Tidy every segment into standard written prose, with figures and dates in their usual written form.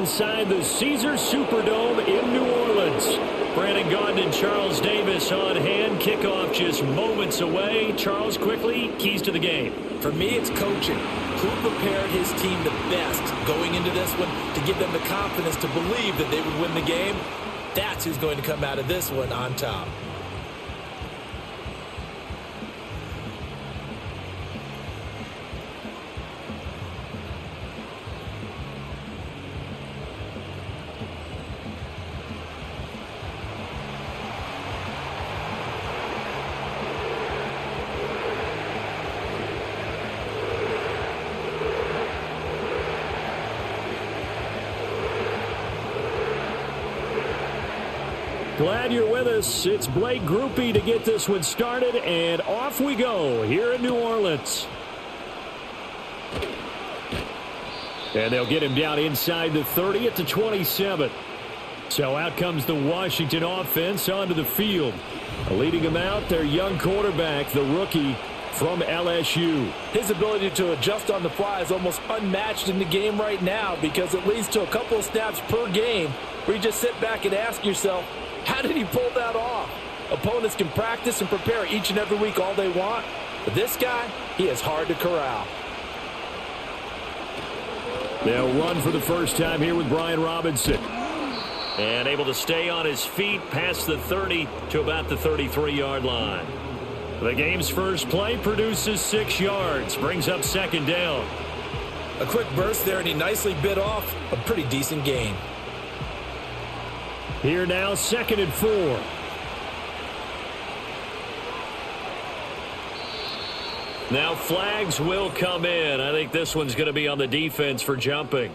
inside the Caesars Superdome in New Orleans. Brandon Gaudin and Charles Davis on hand. Kickoff just moments away. Charles, quickly, keys to the game. For me, it's coaching. Who prepared his team the best going into this one to give them the confidence to believe that they would win the game? That's who's going to come out of this one on top. Glad you're with us. It's Blake Groupie to get this one started, and off we go here in New Orleans. And they'll get him down inside the 30 at the 27. So out comes the Washington offense onto the field. Leading them out, their young quarterback, the rookie from LSU. His ability to adjust on the fly is almost unmatched in the game right now because it leads to a couple of snaps per game where you just sit back and ask yourself, how did he pull that off? Opponents can practice and prepare each and every week all they want, but this guy, he is hard to corral. They'll run for the first time here with Brian Robinson. And able to stay on his feet past the 30 to about the 33-yard line. The game's first play produces 6 yards, brings up second down. A quick burst there, and he nicely bit off a pretty decent gain. Here now, 2nd and 4. Now flags will come in. I think this one's going to be on the defense for jumping.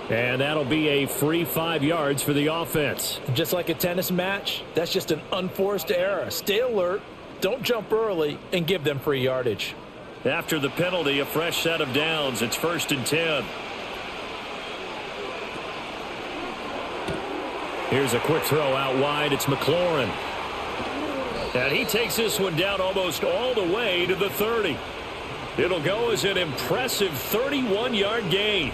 And that'll be a free 5 yards for the offense. Just like a tennis match, that's just an unforced error. Stay alert, don't jump early, and give them free yardage. After the penalty, a fresh set of downs. It's 1st and 10. Here's a quick throw out wide. It's McLaurin. And he takes this one down almost all the way to the 30. It'll go as an impressive 31-yard gain.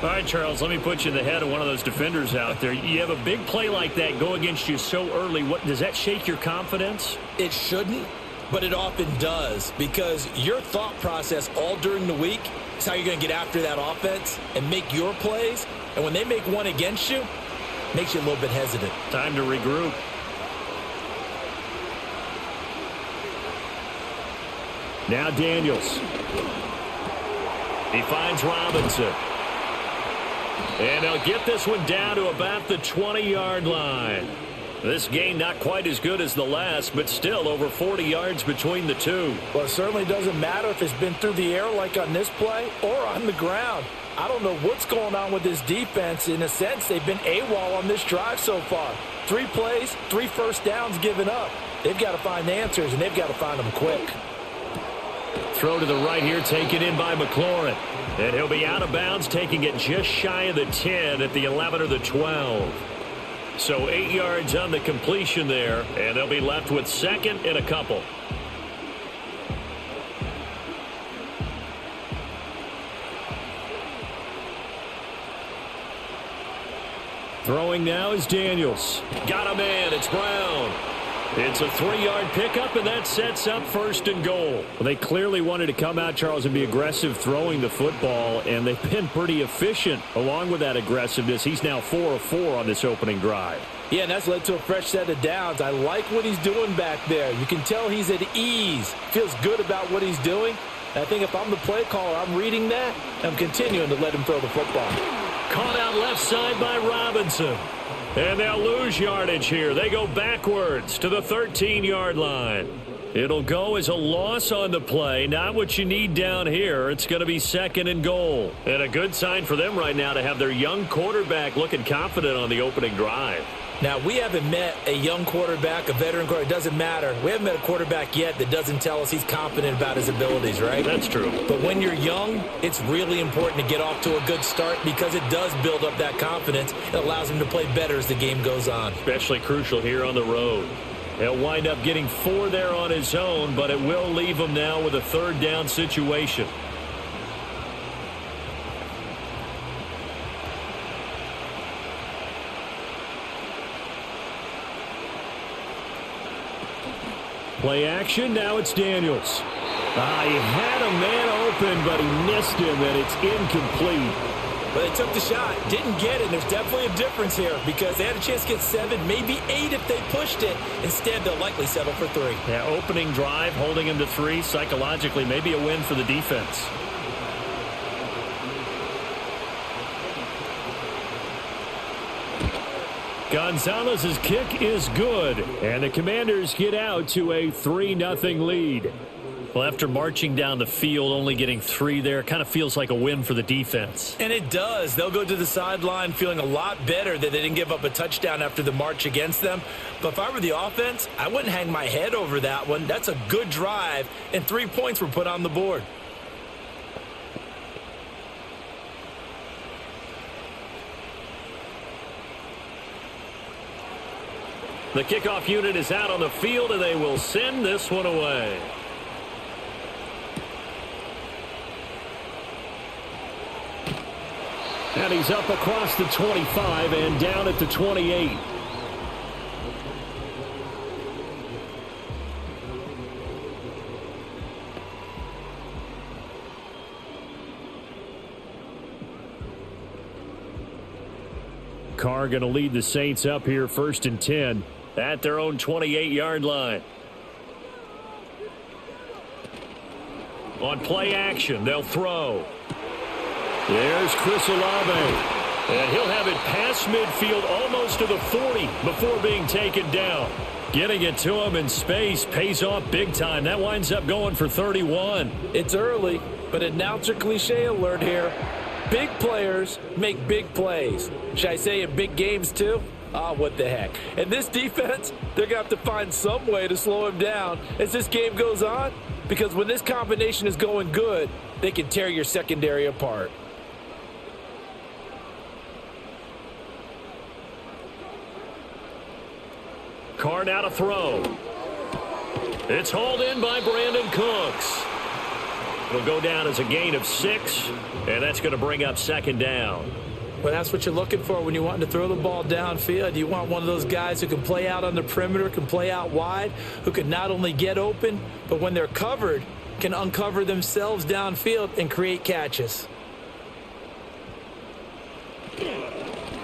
All right, Charles, let me put you in the head of one of those defenders out there. You have a big play like that go against you so early. What does that shake your confidence? It shouldn't, but it often does, because your thought process all during the week is how you're going to get after that offense and make your plays. And when they make one against you, it makes you a little bit hesitant. Time to regroup. Now Daniels. He finds Robinson. And they'll get this one down to about the 20-yard line. This gain not quite as good as the last, but still over 40 yards between the two. Well, it certainly doesn't matter if it's been through the air like on this play or on the ground. I don't know what's going on with this defense. In a sense, they've been AWOL on this drive so far. 3 plays, 3 first downs given up. They've got to find answers, and they've got to find them quick. Throw to the right here, taken in by McLaurin. And he'll be out of bounds, taking it just shy of the 10 at the 11 or the 12. So 8 yards on the completion there, and they'll be left with 2nd and a couple. Throwing now is Daniels. Got him in. It's Brown. It's a 3-yard pickup, and that sets up 1st and goal. Well, they clearly wanted to come out, Charles, and be aggressive throwing the football, and they've been pretty efficient along with that aggressiveness. He's now 4 of 4 on this opening drive. Yeah, and that's led to a fresh set of downs. I like what he's doing back there. You can tell he's at ease, feels good about what he's doing. And I think if I'm the play caller, I'm reading that, and I'm continuing to let him throw the football. Caught out left side by Robinson. And they'll lose yardage here. They go backwards to the 13-yard line. It'll go as a loss on the play. Not what you need down here. It's going to be 2nd and goal. And a good sign for them right now to have their young quarterback looking confident on the opening drive. Now, we haven't met a young quarterback, a veteran quarterback. It doesn't matter. We haven't met a quarterback yet that doesn't tell us he's confident about his abilities, right? That's true. But when you're young, it's really important to get off to a good start because it does build up that confidence. It allows him to play better as the game goes on. Especially crucial here on the road. He'll wind up getting 4 there on his own, but it will leave him now with a 3rd down situation. Play action, now it's Daniels. He had a man open, but he missed him, and it's incomplete. But they took the shot, didn't get it. There's definitely a difference here because they had a chance to get 7, maybe 8 if they pushed it. Instead, they'll likely settle for 3. Yeah, opening drive, holding him to 3, psychologically, maybe a win for the defense. Gonzalez's kick is good, and the Commanders get out to a 3-0 lead. Well, after marching down the field, only getting 3 there, kind of feels like a win for the defense. And it does. They'll go to the sideline feeling a lot better that they didn't give up a touchdown after the march against them. But if I were the offense, I wouldn't hang my head over that one. That's a good drive, and 3 points were put on the board. The kickoff unit is out on the field, and they will send this one away. And he's up across the 25 and down at the 28. Carr going to lead the Saints up here 1st and 10 at their own 28-yard line. On play action, they'll throw. There's Chris Olave. And he'll have it past midfield almost to the 40 before being taken down. Getting it to him in space pays off big time. That winds up going for 31. It's early, but announcer cliche alert here. Big players make big plays. Should I say in big games too? What the heck. And this defense, they're going to have to find some way to slow him down as this game goes on. Because when this combination is going good, they can tear your secondary apart. Carr now to throw. It's hauled in by Brandon Cooks. It'll go down as a gain of 6, and that's going to bring up 2nd down. Well, that's what you're looking for when you want to throw the ball downfield. You want one of those guys who can play out on the perimeter, can play out wide, who can not only get open, but when they're covered, can uncover themselves downfield and create catches.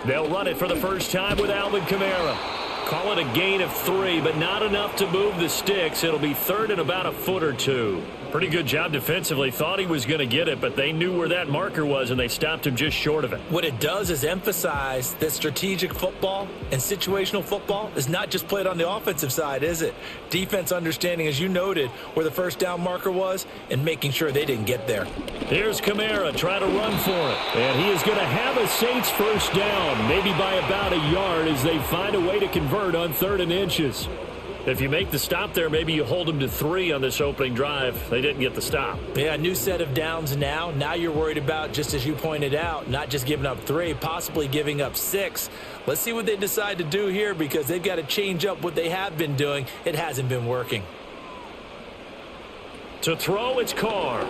They'll run it for the first time with Alvin Kamara. Call it a gain of 3, but not enough to move the sticks. It'll be 3rd and about a foot or 2. Pretty good job defensively. Thought he was going to get it, but they knew where that marker was, and they stopped him just short of it. What it does is emphasize that strategic football and situational football is not just played on the offensive side, is it? Defense understanding, as you noted, where the first down marker was and making sure they didn't get there. Here's Kamara trying to run for it. And he is going to have a Saints first down, maybe by about a yard as they find a way to convert on 3rd and inches. If you make the stop there, maybe you hold them to 3 on this opening drive. They didn't get the stop. Yeah, a new set of downs now. Now you're worried about, just as you pointed out, not just giving up 3, possibly giving up 6. Let's see what they decide to do here because they've got to change up what they have been doing. It hasn't been working. To throw, it's Carr.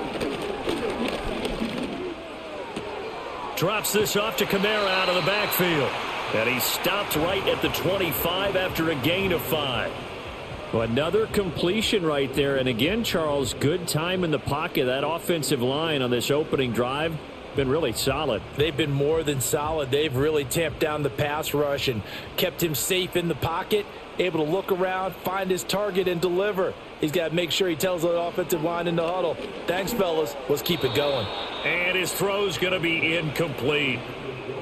Drops this off to Kamara out of the backfield. And he stopped right at the 25 after a gain of 5. Well, another completion right there. And again, Charles, good time in the pocket. That offensive line on this opening drive been really solid. They've been more than solid. They've really tamped down the pass rush and kept him safe in the pocket, able to look around, find his target, and deliver. He's got to make sure he tells the offensive line in the huddle, thanks, fellas. Let's keep it going. And his throw's going to be incomplete.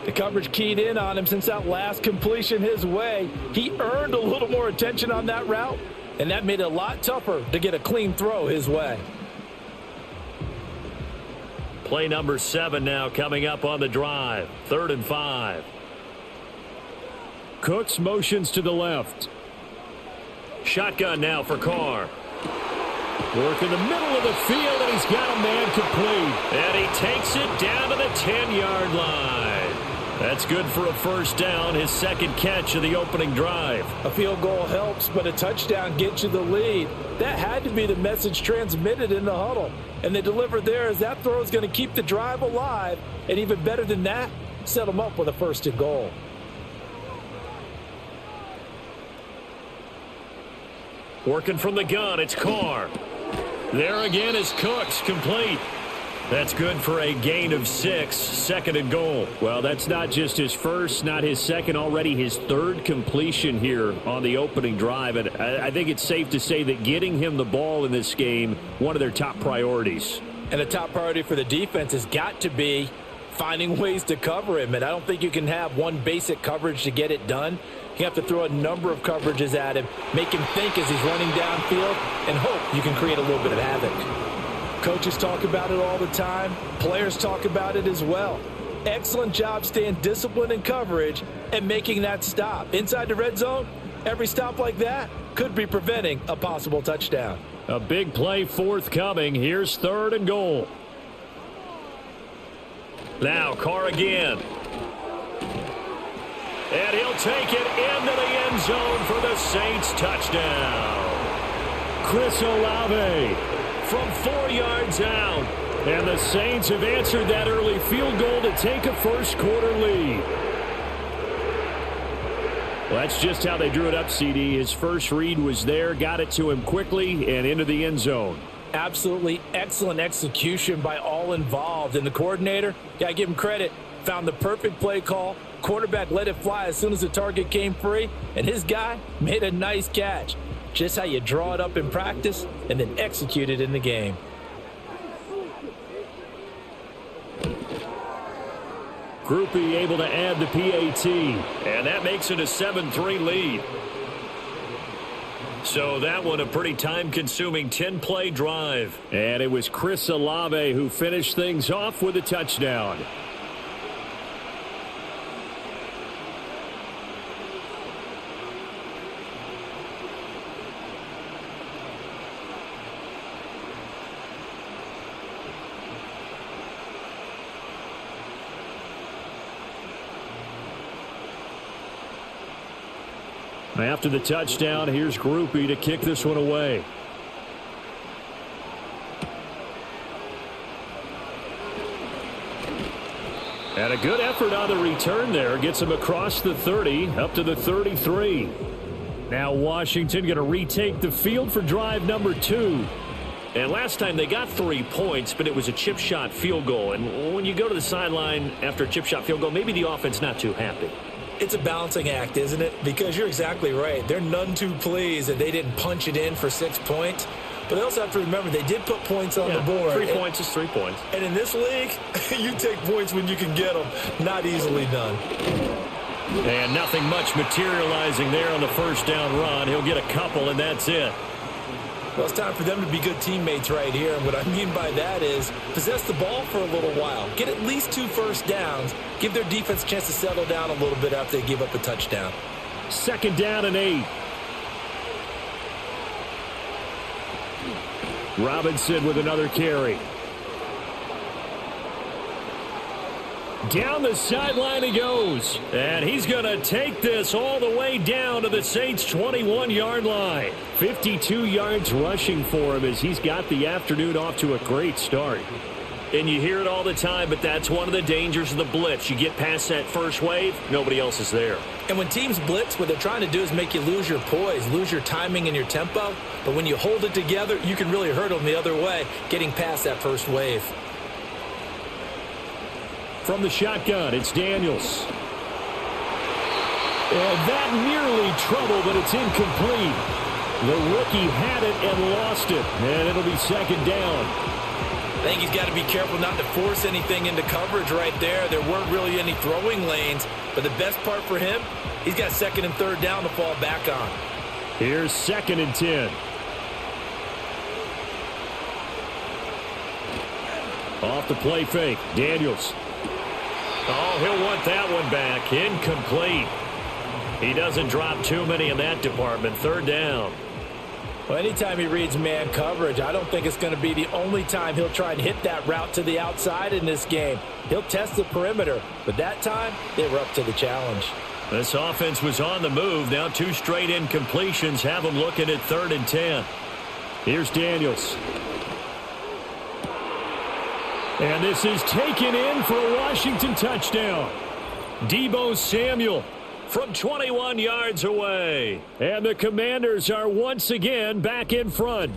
The coverage keyed in on him since that last completion his way. He earned a little more attention on that route, and that made it a lot tougher to get a clean throw his way. Play number 7 now coming up on the drive. 3rd and 5. Cooks motions to the left. Shotgun now for Carr. Work in the middle of the field, and he's got a man complete. And he takes it down to the 10-yard line. That's good for a first down, his 2nd catch of the opening drive. A field goal helps, but a touchdown gets you the lead. That had to be the message transmitted in the huddle. And they delivered there as that throw is going to keep the drive alive. And even better than that, set them up with a 1st and goal. Working from the gun, it's Carr. There again is Cooks, complete. That's good for a gain of 6, 2nd and goal. Well, that's not just his first, not his second, already his third completion here on the opening drive. And I think it's safe to say that getting him the ball in this game, one of their top priorities. And the top priority for the defense has got to be finding ways to cover him. And I don't think you can have one basic coverage to get it done. You have to throw a number of coverages at him, make him think as he's running downfield, and hope you can create a little bit of havoc. Coaches talk about it all the time. Players talk about it as well. Excellent job staying disciplined in coverage and making that stop. Inside the red zone, every stop like that could be preventing a possible touchdown. A big play forthcoming. Here's 3rd and goal. Now Carr again. And he'll take it into the end zone for the Saints touchdown. Chris Olave from 4 yards out. And the Saints have answered that early field goal to take a first-quarter lead. Well, that's just how they drew it up, CD. His first read was there, got it to him quickly, and into the end zone. Absolutely excellent execution by all involved. And the coordinator, got to give him credit, found the perfect play call. Quarterback let it fly as soon as the target came free, and his guy made a nice catch. Just how you draw it up in practice and then execute it in the game. Groupie able to add the PAT, and that makes it a 7-3 lead. So that one a pretty time-consuming 10-play drive. And it was Chris Olave who finished things off with a touchdown. After the touchdown, here's Groupie to kick this one away. And a good effort on the return there. Gets him across the 30, up to the 33. Now Washington going to retake the field for drive number 2. And last time they got 3 points, but it was a chip shot field goal. And when you go to the sideline after a chip shot field goal, maybe the offense not too happy. It's a balancing act, isn't it? Because you're exactly right. They're none too pleased that they didn't punch it in for 6 points. But they also have to remember they did put points on the board. 3 points is 3 points. And in this league, you take points when you can get them. Not easily done. And nothing much materializing there on the first down run. He'll get a couple, and that's it. Well, it's time for them to be good teammates right here. And what I mean by that is possess the ball for a little while. Get at least 2 first downs. Give their defense a chance to settle down a little bit after they give up a touchdown. 2nd down and 8. Robinson with another carry. Down the sideline he goes. And he's going to take this all the way down to the Saints' 21-yard line. 52 yards rushing for him as he's got the afternoon off to a great start. And you hear it all the time, but that's one of the dangers of the blitz. You get past that first wave, nobody else is there. And when teams blitz, what they're trying to do is make you lose your poise, lose your timing and your tempo. But when you hold it together, you can really hurt them the other way, getting past that first wave. From the shotgun, it's Daniels. And that nearly trouble, but it's incomplete. The rookie had it and lost it. And it'll be 2nd down. I think he's got to be careful not to force anything into coverage right there. There weren't really any throwing lanes. But the best part for him, he's got 2nd and 3rd down to fall back on. Here's 2nd and 10. Off the play fake, Daniels. Oh, he'll want that one back. Incomplete. He doesn't drop too many in that department. 3rd down. Well, anytime he reads man coverage, I don't think it's going to be the only time he'll try and hit that route to the outside in this game. He'll test the perimeter, but that time they were up to the challenge. This offense was on the move. Now 2 straight incompletions have them looking at 3rd and 10. Here's Daniels. And this is taken in for a Washington touchdown. Deebo Samuel from 21 yards away. And the Commanders are once again back in front.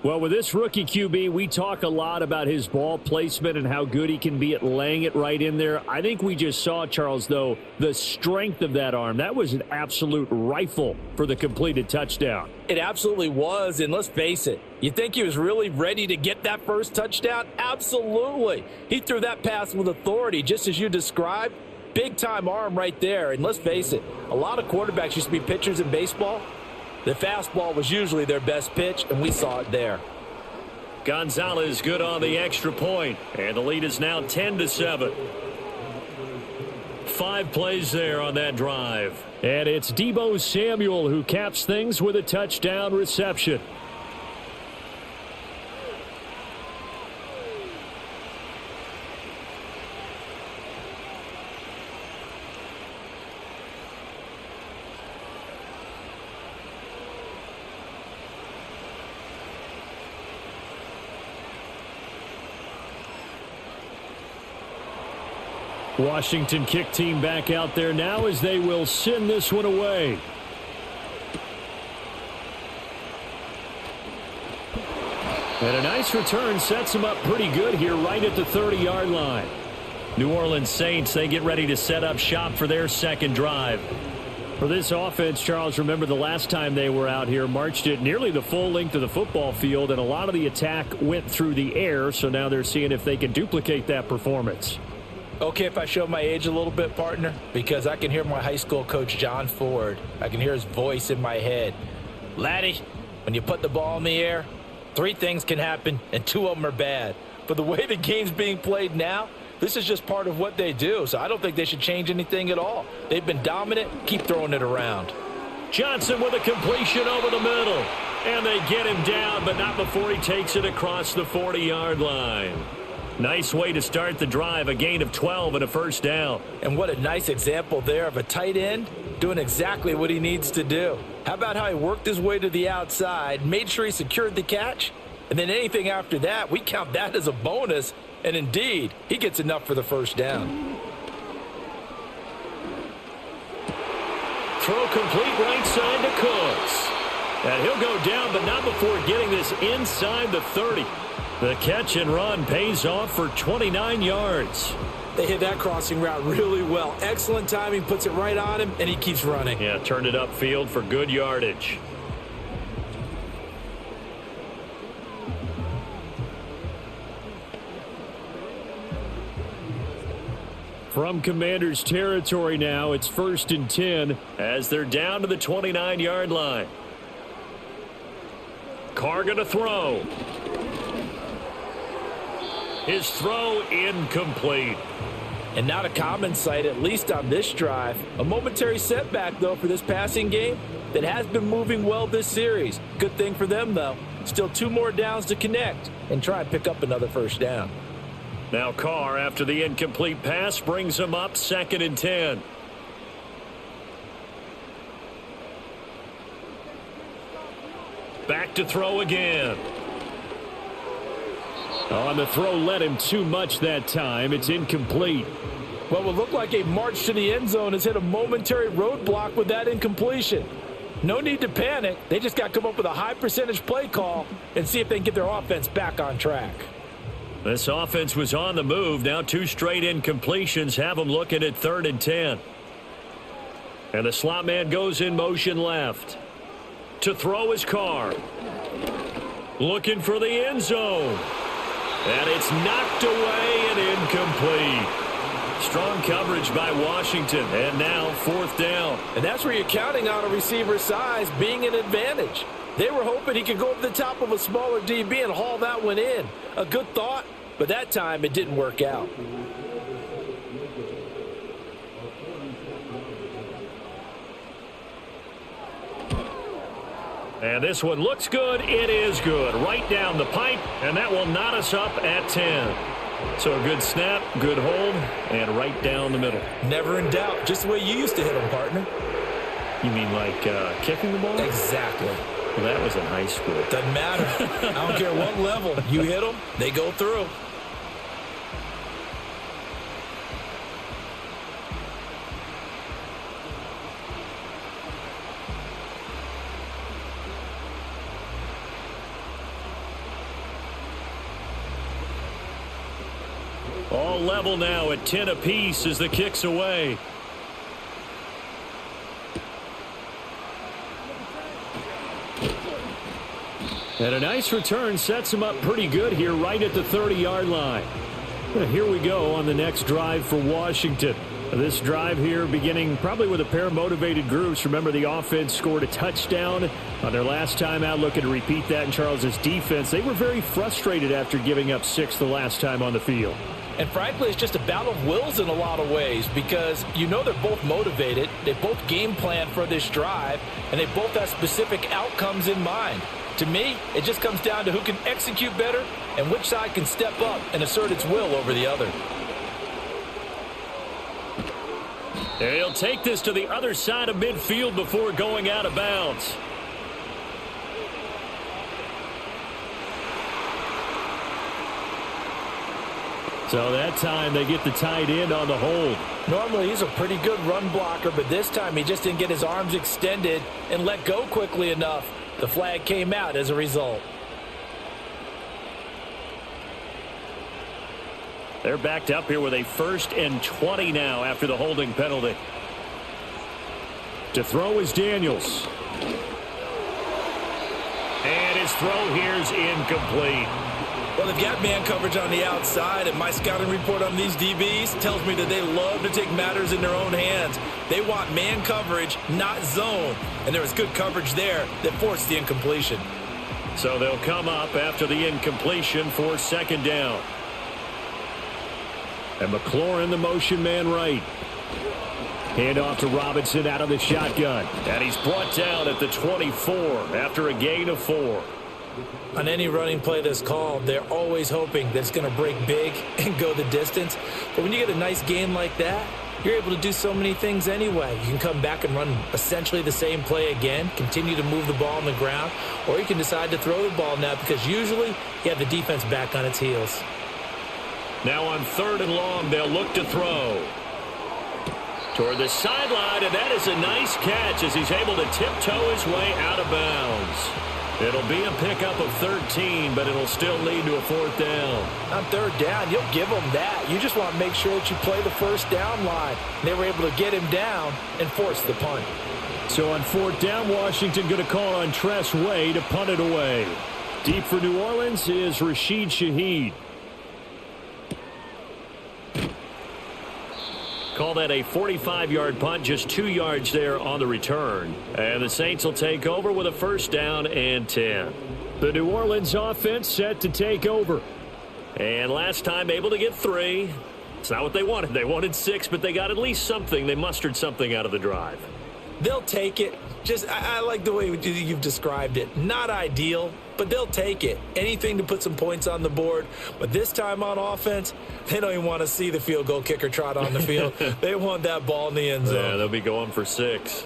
Well, with this rookie QB, we talk a lot about his ball placement and how good he can be at laying it right in there. I think we just saw, Charles, though, the strength of that arm. That was an absolute rifle for the completed touchdown. It absolutely was, and let's face it, you think he was really ready to get that first touchdown? Absolutely. He threw that pass with authority, just as you described. Big-time arm right there, and let's face it, a lot of quarterbacks used to be pitchers in baseball. The fastball was usually their best pitch, and we saw it there. Gonzalez good on the extra point, and the lead is now 10-7. 5 plays there on that drive. And it's Deebo Samuel who caps things with a touchdown reception. Washington kick team back out there now as they will send this one away. And a nice return sets them up pretty good here right at the 30-yard line. New Orleans Saints, they get ready to set up shop for their second drive. For this offense, Charles, remember the last time they were out here, marched it nearly the full length of the football field, and a lot of the attack went through the air, so now they're seeing if they can duplicate that performance. Okay, if I show my age a little bit, partner, because I can hear my high school coach, John Ford. I can hear his voice in my head. Laddie, when you put the ball in the air, 3 things can happen, and 2 of them are bad. But the way the game's being played now, this is just part of what they do, so I don't think they should change anything at all. They've been dominant. Keep throwing it around. Johnson with a completion over the middle. And they get him down, but not before he takes it across the 40-yard line. Nice way to start the drive, a gain of 12 and a first down. And what a nice example there of a tight end doing exactly what he needs to do. How about how he worked his way to the outside, made sure he secured the catch, and then anything after that, we count that as a bonus, and indeed, he gets enough for the first down. Throw complete right side to Cooks. And he'll go down, but not before getting this inside the 30. The catch and run pays off for 29 yards. They hit that crossing route really well. Excellent timing, puts it right on him, and he keeps running. Yeah, turned it upfield for good yardage. From Commanders territory now, it's 1st and 10 as they're down to the 29-yard line. Carr going to throw. His throw incomplete. And not a common sight, at least on this drive. A momentary setback, though, for this passing game that has been moving well this series. Good thing for them, though. Still 2 more downs to connect and try and pick up another first down. Now Carr, after the incomplete pass, brings him up 2nd and 10. Back to throw again. On the throw, led him too much that time. It's incomplete. Well, what looked like a march to the end zone has hit a momentary roadblock with that incompletion. No need to panic. They just got to come up with a high percentage play call and see if they can get their offense back on track. This offense was on the move. Now 2 straight incompletions have them looking at 3rd and 10. And the slot man goes in motion left. To throw his Carr. Looking for the end zone. And it's knocked away and incomplete. Strong coverage by Washington. And now 4th down. And that's where you're counting on a receiver's size being an advantage. They were hoping he could go over the top of a smaller DB and haul that one in. A good thought, but that time it didn't work out. And this one looks good. It is good. Right down the pipe, and that will knot us up at 10. So a good snap, good hold, and right down the middle. Never in doubt. Just the way you used to hit them, partner. You mean like kicking the ball? Exactly. Well, that was in high school. Doesn't matter. I don't care what level. You hit them, they go through. All level now at 10 apiece as the kick's away. And a nice return sets him up pretty good here right at the 30-yard line. Here we go on the next drive for Washington. This drive here beginning probably with a pair of motivated groups. Remember, the offense scored a touchdown on their last time out. Looking to repeat that in Charles's defense. They were very frustrated after giving up 6 the last time on the field. And frankly, it's just a battle of wills in a lot of ways because you know they're both motivated. They both game plan for this drive, and they both have specific outcomes in mind. To me, it just comes down to who can execute better and which side can step up and assert its will over the other. He'll take this to the other side of midfield before going out of bounds. So that time they get the tight end on the hold. Normally he's a pretty good run blocker, but this time he just didn't get his arms extended and let go quickly enough. The flag came out as a result. They're backed up here with a 1st and 20 now after the holding penalty. To throw is Daniels. And his throw here's incomplete. Well, they've got man coverage on the outside, and my scouting report on these DBs tells me that they love to take matters in their own hands. They want man coverage, not zone. And there was good coverage there that forced the incompletion. So they'll come up after the incompletion for 2nd down. And McLaurin, the motion man right. Hand off to Robinson out of the shotgun. And he's brought down at the 24 after a gain of 4. On any running play that's called, they're always hoping that it's going to break big and go the distance. But when you get a nice game like that, you're able to do so many things anyway. You can come back and run essentially the same play again, continue to move the ball on the ground, or you can decide to throw the ball now because usually you have the defense back on its heels. Now on 3rd and long, they'll look to throw. Toward the sideline, and that is a nice catch as he's able to tiptoe his way out of bounds. It'll be a pickup of 13, but it'll still lead to a 4th down. On 3rd down, you'll give them that. You just want to make sure that you play the 1st down line. They were able to get him down and force the punt. So on 4th down, Washington going to call on Tress Way to punt it away. Deep for New Orleans is Rashid Shaheed. Call that a 45-yard punt, just 2 yards there on the return. And the Saints will take over with a 1st down and 10. The New Orleans offense set to take over. And last time able to get 3. It's not what they wanted. They wanted 6, but they got at least something. They mustered something out of the drive. They'll take it. I like the way you've described it. Not ideal, but they'll take it. Anything to put some points on the board. But this time on offense, they don't even want to see the field goal kicker trot on the field. They want that ball in the end zone. Yeah, they'll be going for 6.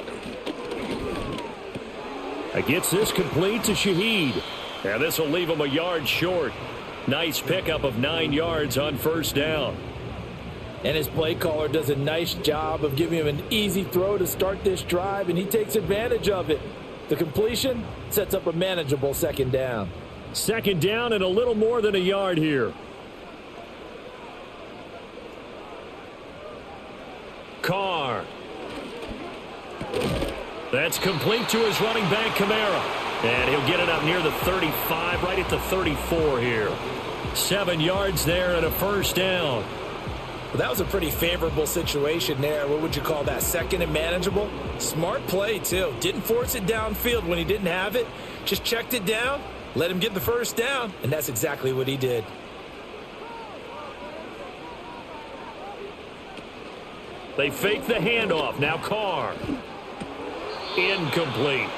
Gets this complete to Shaheed. And this will leave him a yard short. Nice pickup of 9 yards on 1st down. And his play caller does a nice job of giving him an easy throw to start this drive, and he takes advantage of it. The completion sets up a manageable 2nd down. 2nd down and a little more than a yard here. Carr. That's complete to his running back, Kamara. And he'll get it up near the 35, right at the 34 here. 7 yards there and a 1st down. Well, that was a pretty favorable situation there. What would you call that? 2nd and manageable? Smart play, too. Didn't force it downfield when he didn't have it. Just checked it down, let him get the 1st down, and that's exactly what he did. They fake the handoff. Now Carr. Incomplete.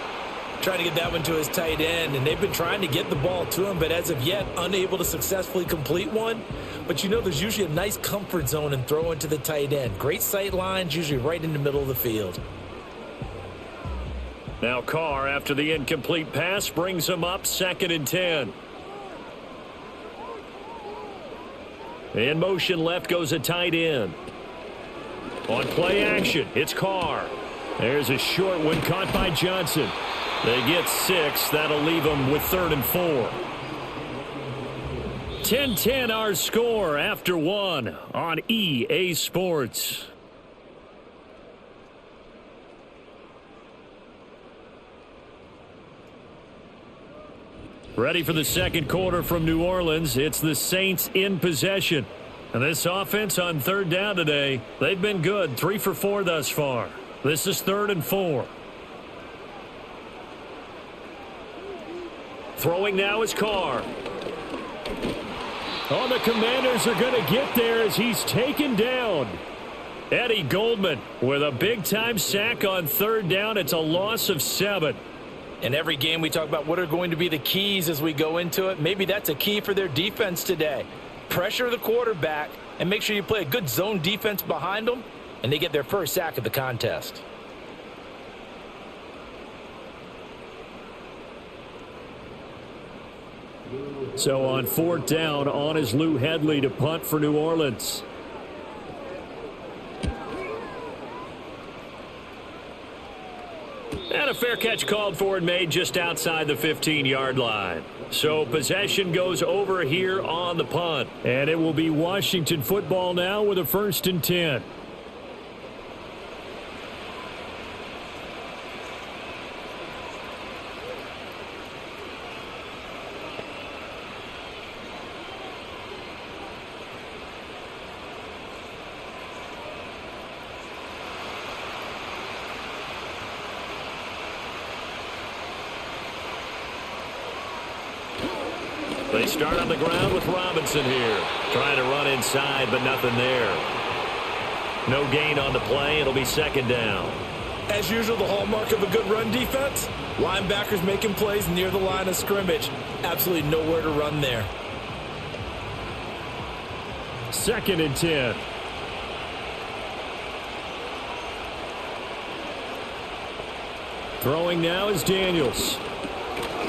Trying to get that one to his tight end, and they've been trying to get the ball to him, but as of yet, unable to successfully complete one. But you know there's usually a nice comfort zone in throwing to the tight end. Great sight lines, usually right in the middle of the field. Now Carr, after the incomplete pass, brings him up 2nd and 10. In motion left goes a tight end. On play action, it's Carr. There's a short one caught by Johnson. They get 6. That'll leave them with 3rd and 4. 10-10 our score after one on EA Sports. Ready for the second quarter from New Orleans. It's the Saints in possession. And this offense on third down today, they've been good. 3 for 4 thus far. This is 3rd and 4. Throwing now is Carr. Oh, the Commanders are going to get there as he's taken down. Eddie Goldman with a big-time sack on third down. It's a loss of 7. In every game we talk about what are going to be the keys as we go into it. Maybe that's a key for their defense today. Pressure the quarterback and make sure you play a good zone defense behind them, and they get their first sack of the contest. So on 4th down, on is Lou Hedley to punt for New Orleans. And a fair catch called for and made just outside the 15-yard line. So possession goes over here on the punt. And it will be Washington football now with a 1st and 10. They start on the ground with Robinson here. Trying to run inside, but nothing there. No gain on the play. It'll be 2nd down. As usual, the hallmark of a good run defense, linebackers making plays near the line of scrimmage. Absolutely nowhere to run there. 2nd and 10. Throwing now is Daniels.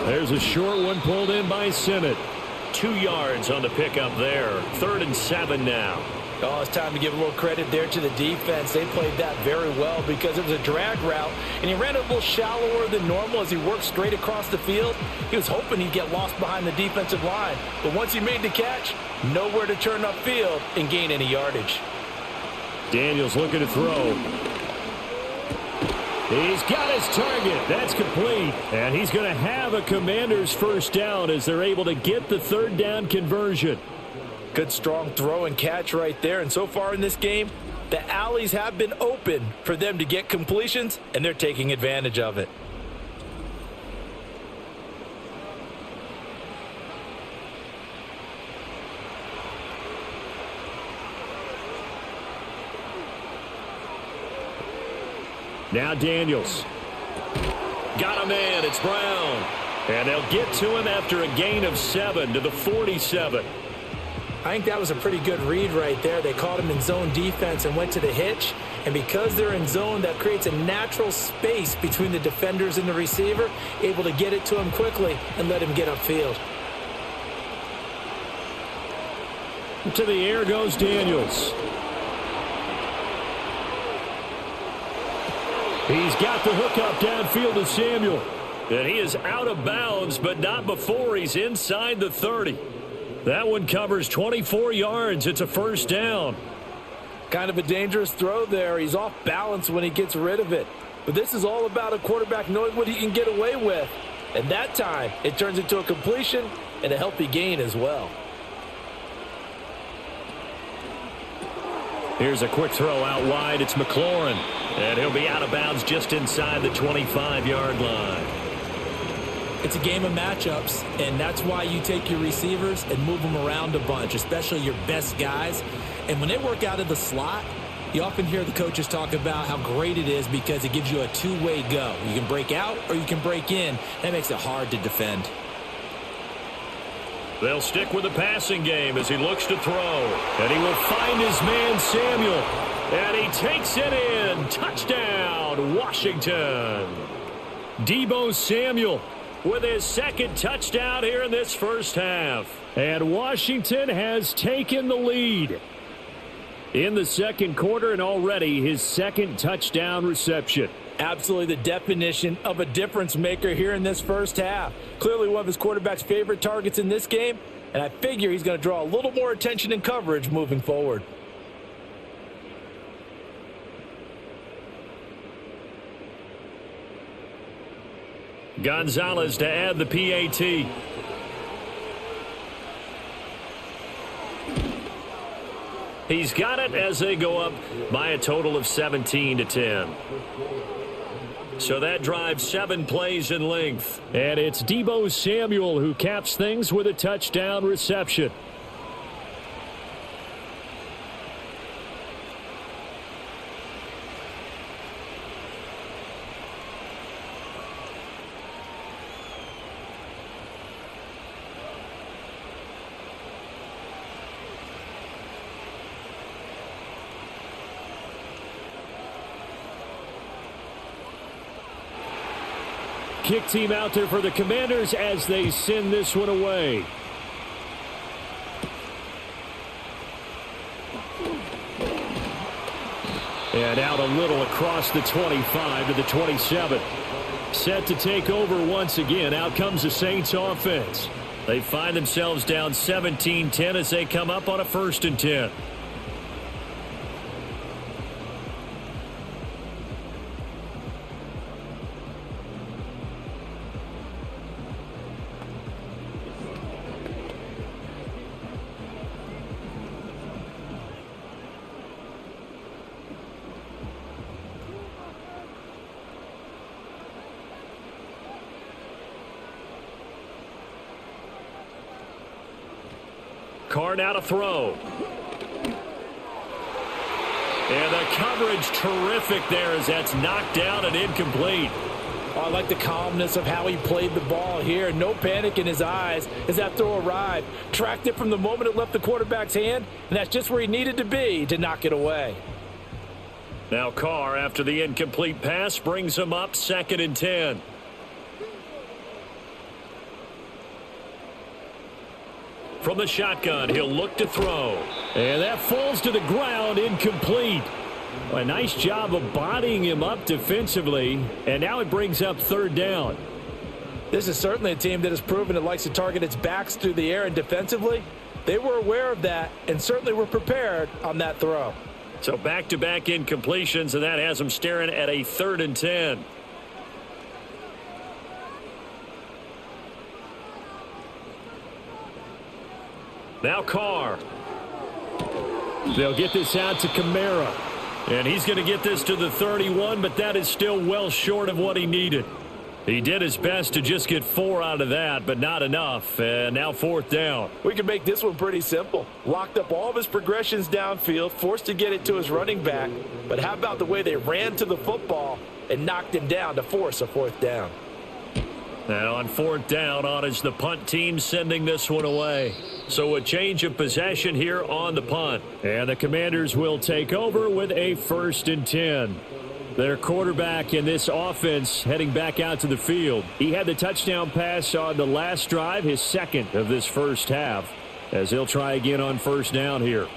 There's a short one pulled in by Sinnott. 2 yards on the pickup there. 3rd and 7 now. Oh, it's time to give a little credit there to the defense. They played that very well because it was a drag route, and he ran it a little shallower than normal as he worked straight across the field. He was hoping he'd get lost behind the defensive line, but once he made the catch, nowhere to turn upfield and gain any yardage. Daniels looking to throw. He's got his target. That's complete. And he's going to have a Commander's first down as they're able to get the 3rd down conversion. Good strong throw and catch right there. And so far in this game, the alleys have been open for them to get completions, and they're taking advantage of it. Now Daniels. Got him in. It's Brown. And they'll get to him after a gain of 7 to the 47. I think that was a pretty good read right there. They caught him in zone defense and went to the hitch. And because they're in zone, that creates a natural space between the defenders and the receiver, able to get it to him quickly and let him get upfield. To the air goes Daniels. He's got the hookup downfield to Samuel. And he is out of bounds, but not before he's inside the 30. That one covers 24 yards. It's a 1st down. Kind of a dangerous throw there. He's off balance when he gets rid of it. But this is all about a quarterback knowing what he can get away with. And that time, it turns into a completion and a healthy gain as well. Here's a quick throw out wide. It's McLaurin. And he'll be out of bounds just inside the 25-yard line. It's a game of matchups, and that's why you take your receivers and move them around a bunch, especially your best guys. And when they work out of the slot, you often hear the coaches talk about how great it is because it gives you a two-way go. You can break out or you can break in. That makes it hard to defend. They'll stick with the passing game as he looks to throw. And he will find his man, Samuel. And he takes it in. Touchdown, Washington. Deebo Samuel with his 2nd touchdown here in this first half. And Washington has taken the lead in the 2nd quarter, and already his 2nd touchdown reception. Absolutely the definition of a difference maker here in this first half. Clearly one of his quarterback's favorite targets in this game, and I figure he's going to draw a little more attention and coverage moving forward. Gonzalez to add the PAT. He's got it as they go up by a total of 17-10. So that drives 7 plays in length. And it's Deebo Samuel who caps things with a touchdown reception. Kick team out there for the Commanders as they send this one away. And out a little across the 25 to the 27. Set to take over once again. Out comes the Saints offense. They find themselves down 17-10 as they come up on a 1st and 10. Carr now to throw. And the coverage terrific there as that's knocked down and incomplete. Oh, I like the calmness of how he played the ball here. No panic in his eyes as that throw arrived. Tracked it from the moment it left the quarterback's hand, and that's just where he needed to be to knock it away. Now Carr, after the incomplete pass, brings him up 2nd and 10. From the shotgun, he'll look to throw. And that falls to the ground, incomplete. A nice job of bodying him up defensively, and now it brings up 3rd down. This is certainly a team that has proven it likes to target its backs through the air, and defensively, they were aware of that and certainly were prepared on that throw. So back-to-back incompletions, and that has them staring at a 3rd and 10. Now Carr. They'll get this out to Kamara. And he's going to get this to the 31, but that is still well short of what he needed. He did his best to just get 4 out of that, but not enough. And now 4th down. We can make this one pretty simple. Locked up all of his progressions downfield, forced to get it to his running back. But how about the way they ran to the football and knocked him down to force a 4th down? Now on 4th down, on is the punt team sending this one away. So a change of possession here on the punt. And the Commanders will take over with a 1st and 10. Their quarterback in this offense heading back out to the field. He had the touchdown pass on the last drive, his 2nd of this first half, as he'll try again on 1st down here.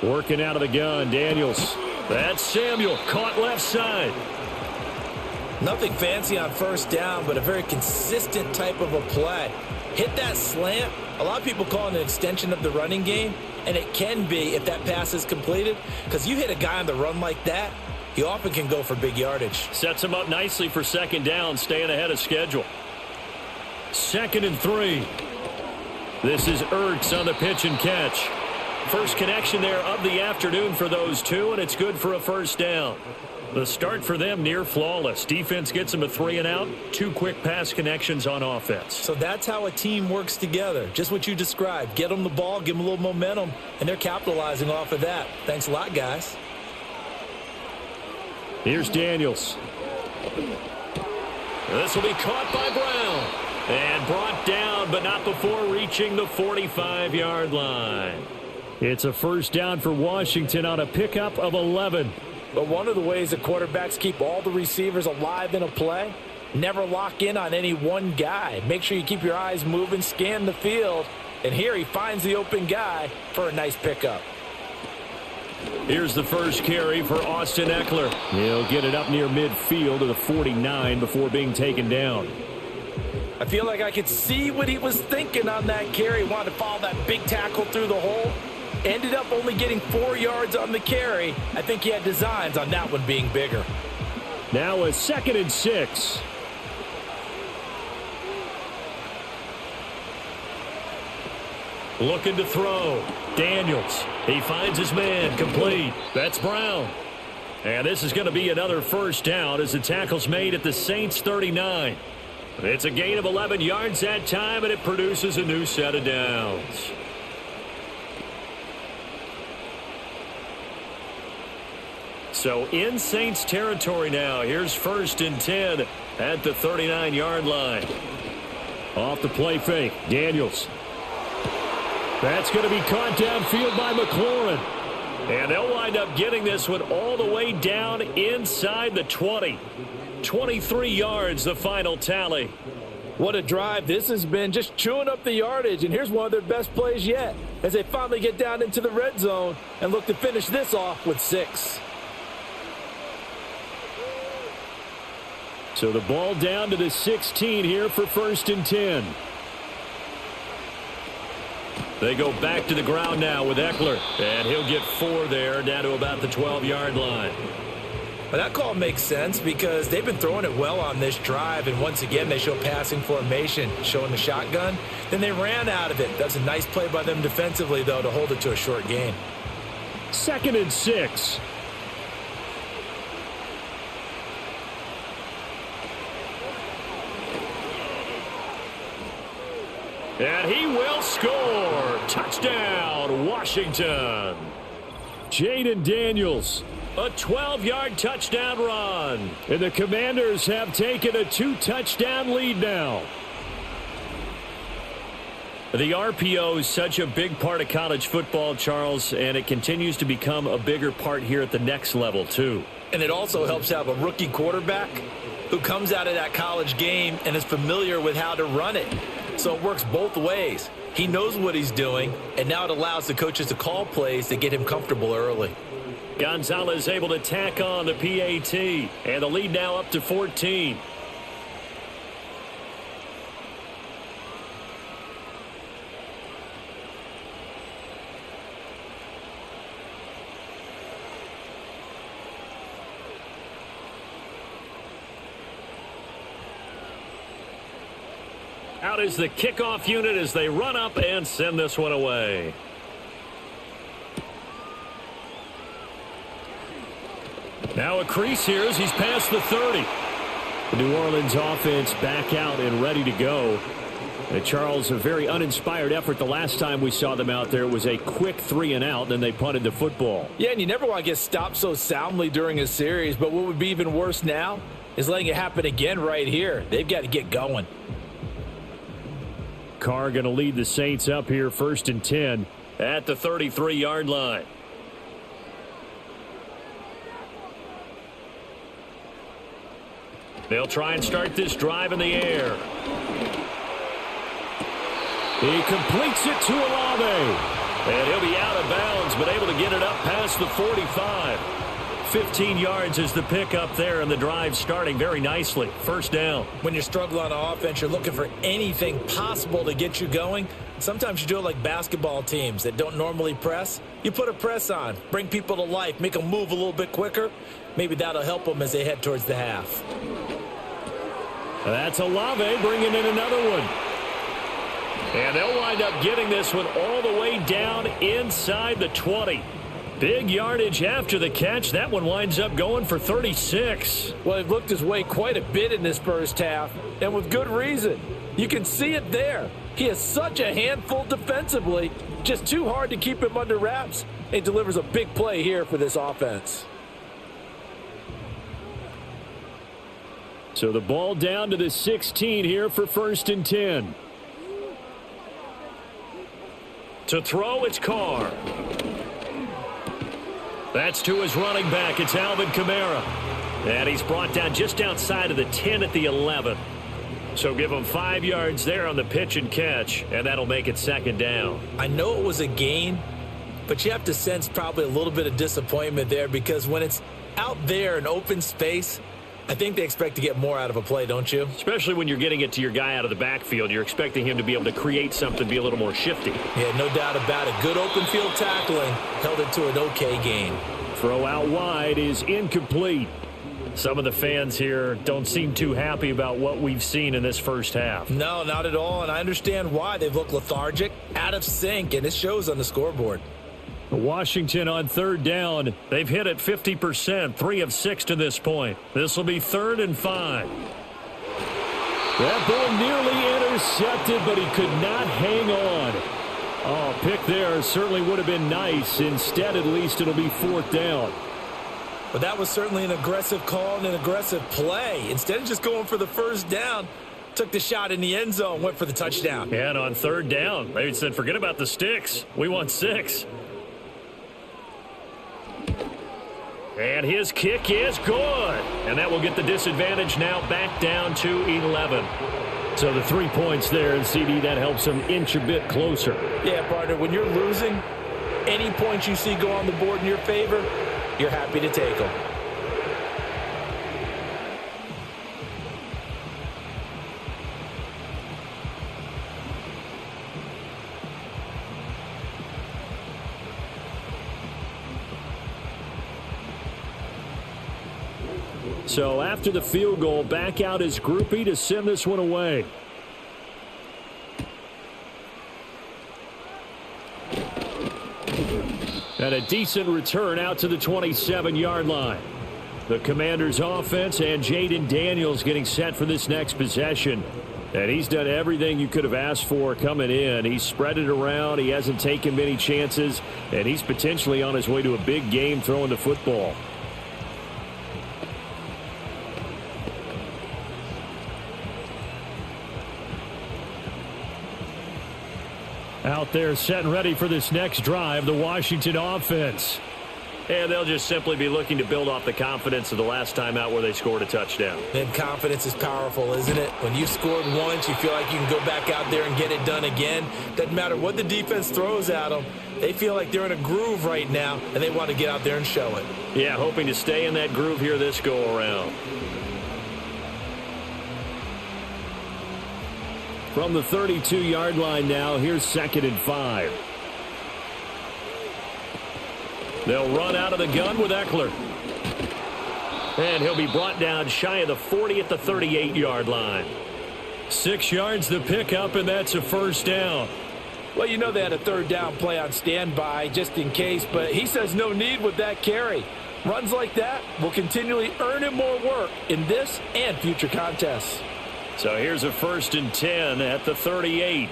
Working out of the gun, Daniels. That's Samuel, caught left side. Nothing fancy on 1st down, but a very consistent type of a play. Hit that slant. A lot of people call it an extension of the running game, and it can be if that pass is completed, because you hit a guy on the run like that, he often can go for big yardage. Sets him up nicely for 2nd down, staying ahead of schedule. 2nd and 3. This is Ertz on the pitch and catch. First connection there of the afternoon for those two, and it's good for a 1st down. The start for them near flawless. Defense gets them a 3 and out. 2 quick pass connections on offense. So that's how a team works together. Just what you described. Get them the ball, give them a little momentum, and they're capitalizing off of that. Thanks a lot, guys. Here's Daniels. This will be caught by Brown. And brought down, but not before reaching the 45-yard line. It's a 1st down for Washington on a pickup of 11. But one of the ways that quarterbacks keep all the receivers alive in a play, never lock in on any one guy. Make sure you keep your eyes moving, scan the field. And here he finds the open guy for a nice pickup. Here's the first carry for Austin Ekeler. He'll get it up near midfield to the 49 before being taken down. I feel like I could see what he was thinking on that carry. Wanted to follow that big tackle through the hole. Ended up only getting 4 yards on the carry. I think he had designs on that one being bigger. Now a 2nd and 6. Looking to throw. Daniels. He finds his man. Complete. That's Brown. And this is going to be another first down as the tackle's made at the Saints 39. It's a gain of 11 yards that time, and it produces a new set of downs. So in Saints territory now. Here's 1st and 10 at the 39-yard line. Off the play fake. Daniels. That's going to be caught downfield by McLaurin. And they'll wind up getting this one all the way down inside the 20. 23 yards, the final tally. What a drive this has been, just chewing up the yardage. And here's one of their best plays yet as they finally get down into the red zone and look to finish this off with 6. So the ball down to the 16 here for 1st and 10. They go back to the ground now with Ekeler. And he'll get 4 there, down to about the 12-yard line. Well, that call makes sense because they've been throwing it well on this drive. And once again, they show passing formation, showing the shotgun. Then they ran out of it. That's a nice play by them defensively, though, to hold it to a short gain. 2nd and 6. And he will score. Touchdown, Washington. Jaden Daniels, a 12-yard touchdown run. And the Commanders have taken a 2-touchdown lead now. The RPO is such a big part of college football, Charles, and it continues to become a bigger part here at the next level, too. And it also helps have a rookie quarterback who comes out of that college game and is familiar with how to run it. So it works both ways. He knows what he's doing, and now it allows the coaches to call plays to get him comfortable early. Gonzalez able to tack on the PAT, and the lead now up to 14. Out is the kickoff unit as they run up and send this one away. Now a crease here as he's past the 30. The New Orleans offense back out and ready to go. Charles, a very uninspired effort the last time we saw them out there. It was a quick 3 and out, then they punted the football. Yeah, and you never want to get stopped so soundly during a series, but what would be even worse now is letting it happen again right here. They've got to get going. Carr going to lead the Saints up here 1st and 10 at the 33-yard line. They'll try and start this drive in the air. He completes it to Olave. And he'll be out of bounds, but able to get it up past the 45. 15 yards is the pickup there, and the drive starting very nicely. First down. When you're struggling on offense, you're looking for anything possible to get you going. Sometimes you do it like basketball teams that don't normally press. You put a press on, bring people to life, make them move a little bit quicker. Maybe that'll help them as they head towards the half. That's Olave bringing in another one. And they'll wind up getting this one all the way down inside the 20. Big yardage after the catch. That one winds up going for 36. Well, he looked his way quite a bit in this first half, and with good reason. You can see it there. He is such a handful defensively. Just too hard to keep him under wraps. He delivers a big play here for this offense. So the ball down to the 16 here for 1st and 10. To throw, it's Carr. That's to his running back. It's Alvin Kamara. And he's brought down just outside of the 10 at the 11. So give him 5 yards there on the pitch and catch, and that'll make it 2nd down. I know it was a gain, but you have to sense probably a little bit of disappointment there because when it's out there in open space, I think they expect to get more out of a play, don't you? Especially when you're getting it to your guy out of the backfield. You're expecting him to be able to create something, be a little more shifty. Yeah, no doubt about it. Good open field tackling held it to an okay game. Throw out wide is incomplete. Some of the fans here don't seem too happy about what we've seen in this first half. No, not at all, and I understand why. They've looked lethargic, out of sync, and it shows on the scoreboard. Washington on third down. They've hit it 50%, 3 of 6 to this point. This will be 3rd and 5. That ball nearly intercepted, but he could not hang on. Oh, pick there certainly would have been nice. Instead, at least it'll be 4th down. But that was certainly an aggressive call and an aggressive play. Instead of just going for the first down, took the shot in the end zone, went for the touchdown. And on 3rd down, they said, forget about the sticks. We want 6. And his kick is good. And that will get the disadvantage now back down to 11. So the 3 points there, and CD, that helps them inch a bit closer. Yeah, partner, when you're losing, any points you see go on the board in your favor, you're happy to take them. So after the field goal, back out is Groupie to send this one away. And a decent return out to the 27-yard line. The Commanders' offense and Jaden Daniels getting set for this next possession. And he's done everything you could have asked for coming in. He's spread it around. He hasn't taken many chances. And he's potentially on his way to a big game throwing the football. Out there set and ready for this next drive, the Washington offense. And they'll just simply be looking to build off the confidence of the last time out where they scored a touchdown. And confidence is powerful, isn't it? When you've scored once, you feel like you can go back out there and get it done again. Doesn't matter what the defense throws at them. They feel like they're in a groove right now, and they want to get out there and show it. Yeah, hoping to stay in that groove here this go-around. From the 32-yard line now, here's 2nd and 5. They'll run out of the gun with Eckler. And he'll be brought down shy of the 40 at the 38-yard line. 6 yards the pickup, and that's a 1st down. Well, you know they had a 3rd down play on standby just in case, but he says no need with that carry. Runs like that will continually earn him more work in this and future contests. So here's a 1st and 10 at the 38.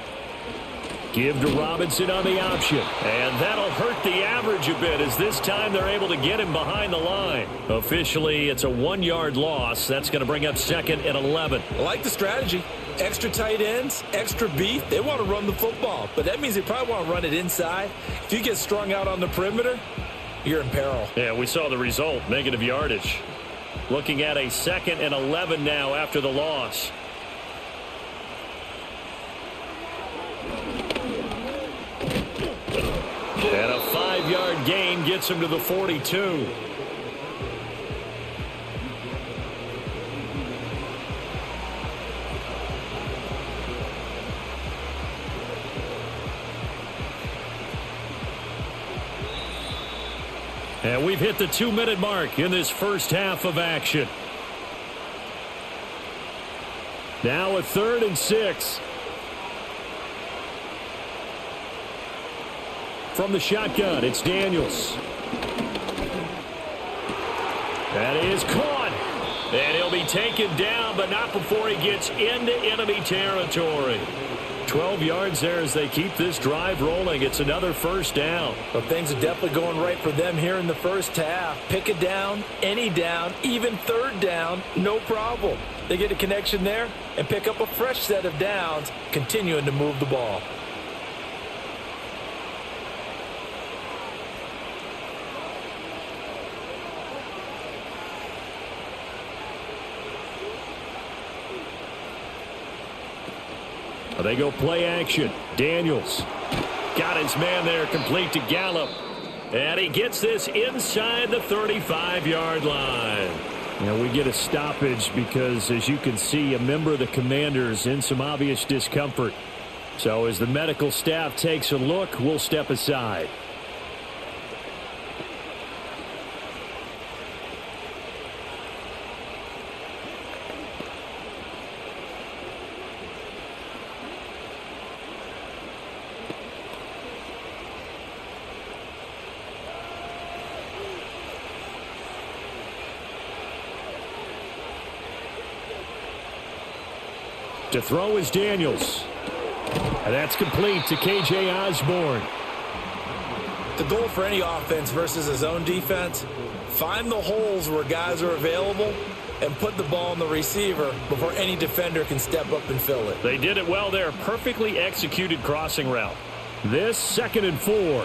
Give to Robinson on the option. And that'll hurt the average a bit as this time they're able to get him behind the line. Officially, it's a 1-yard loss. That's going to bring up 2nd and 11. I like the strategy. Extra tight ends, extra beef. They want to run the football, but that means they probably want to run it inside. If you get strung out on the perimeter, you're in peril. Yeah, we saw the result, negative yardage. Looking at a 2nd and 11 now after the loss. And a 5-yard gain gets him to the 42. And we've hit the 2-minute mark in this first half of action. Now a 3rd and 6. From the shotgun, it's Daniels. That is caught. And he'll be taken down, but not before he gets into enemy territory. 12 yards there as they keep this drive rolling. It's another 1st down. Well, things are definitely going right for them here in the first half. Pick a down, any down, even 3rd down, no problem. They get a connection there and pick up a fresh set of downs, continuing to move the ball. They go play action. Daniels got his man there complete to Gallup. And he gets this inside the 35-yard line. You know, we get a stoppage because, as you can see, a member of the Commanders in some obvious discomfort. So as the medical staff takes a look, we'll step aside. To throw is Daniels. And that's complete to K.J. Osborne. The goal for any offense versus his own defense, find the holes where guys are available and put the ball on the receiver before any defender can step up and fill it. They did it well there. Perfectly executed crossing route. This 2nd and 4.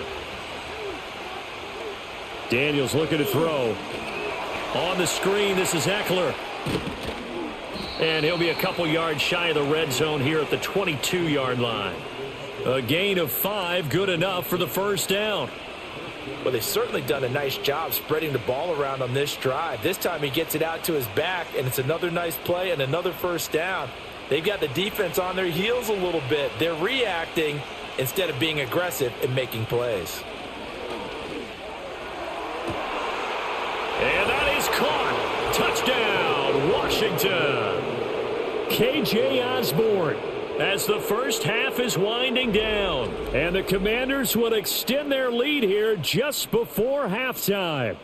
Daniels looking to throw. On the screen, this is Eckler. And he'll be a couple yards shy of the red zone here at the 22-yard line. A gain of 5, good enough for the first down. Well, they've certainly done a nice job spreading the ball around on this drive. This time he gets it out to his back, and it's another nice play and another first down. They've got the defense on their heels a little bit. They're reacting instead of being aggressive and making plays. And that is caught. Touchdown, Washington. K.J. Osborne. As the first half is winding down. And the Commanders will extend their lead here just before halftime.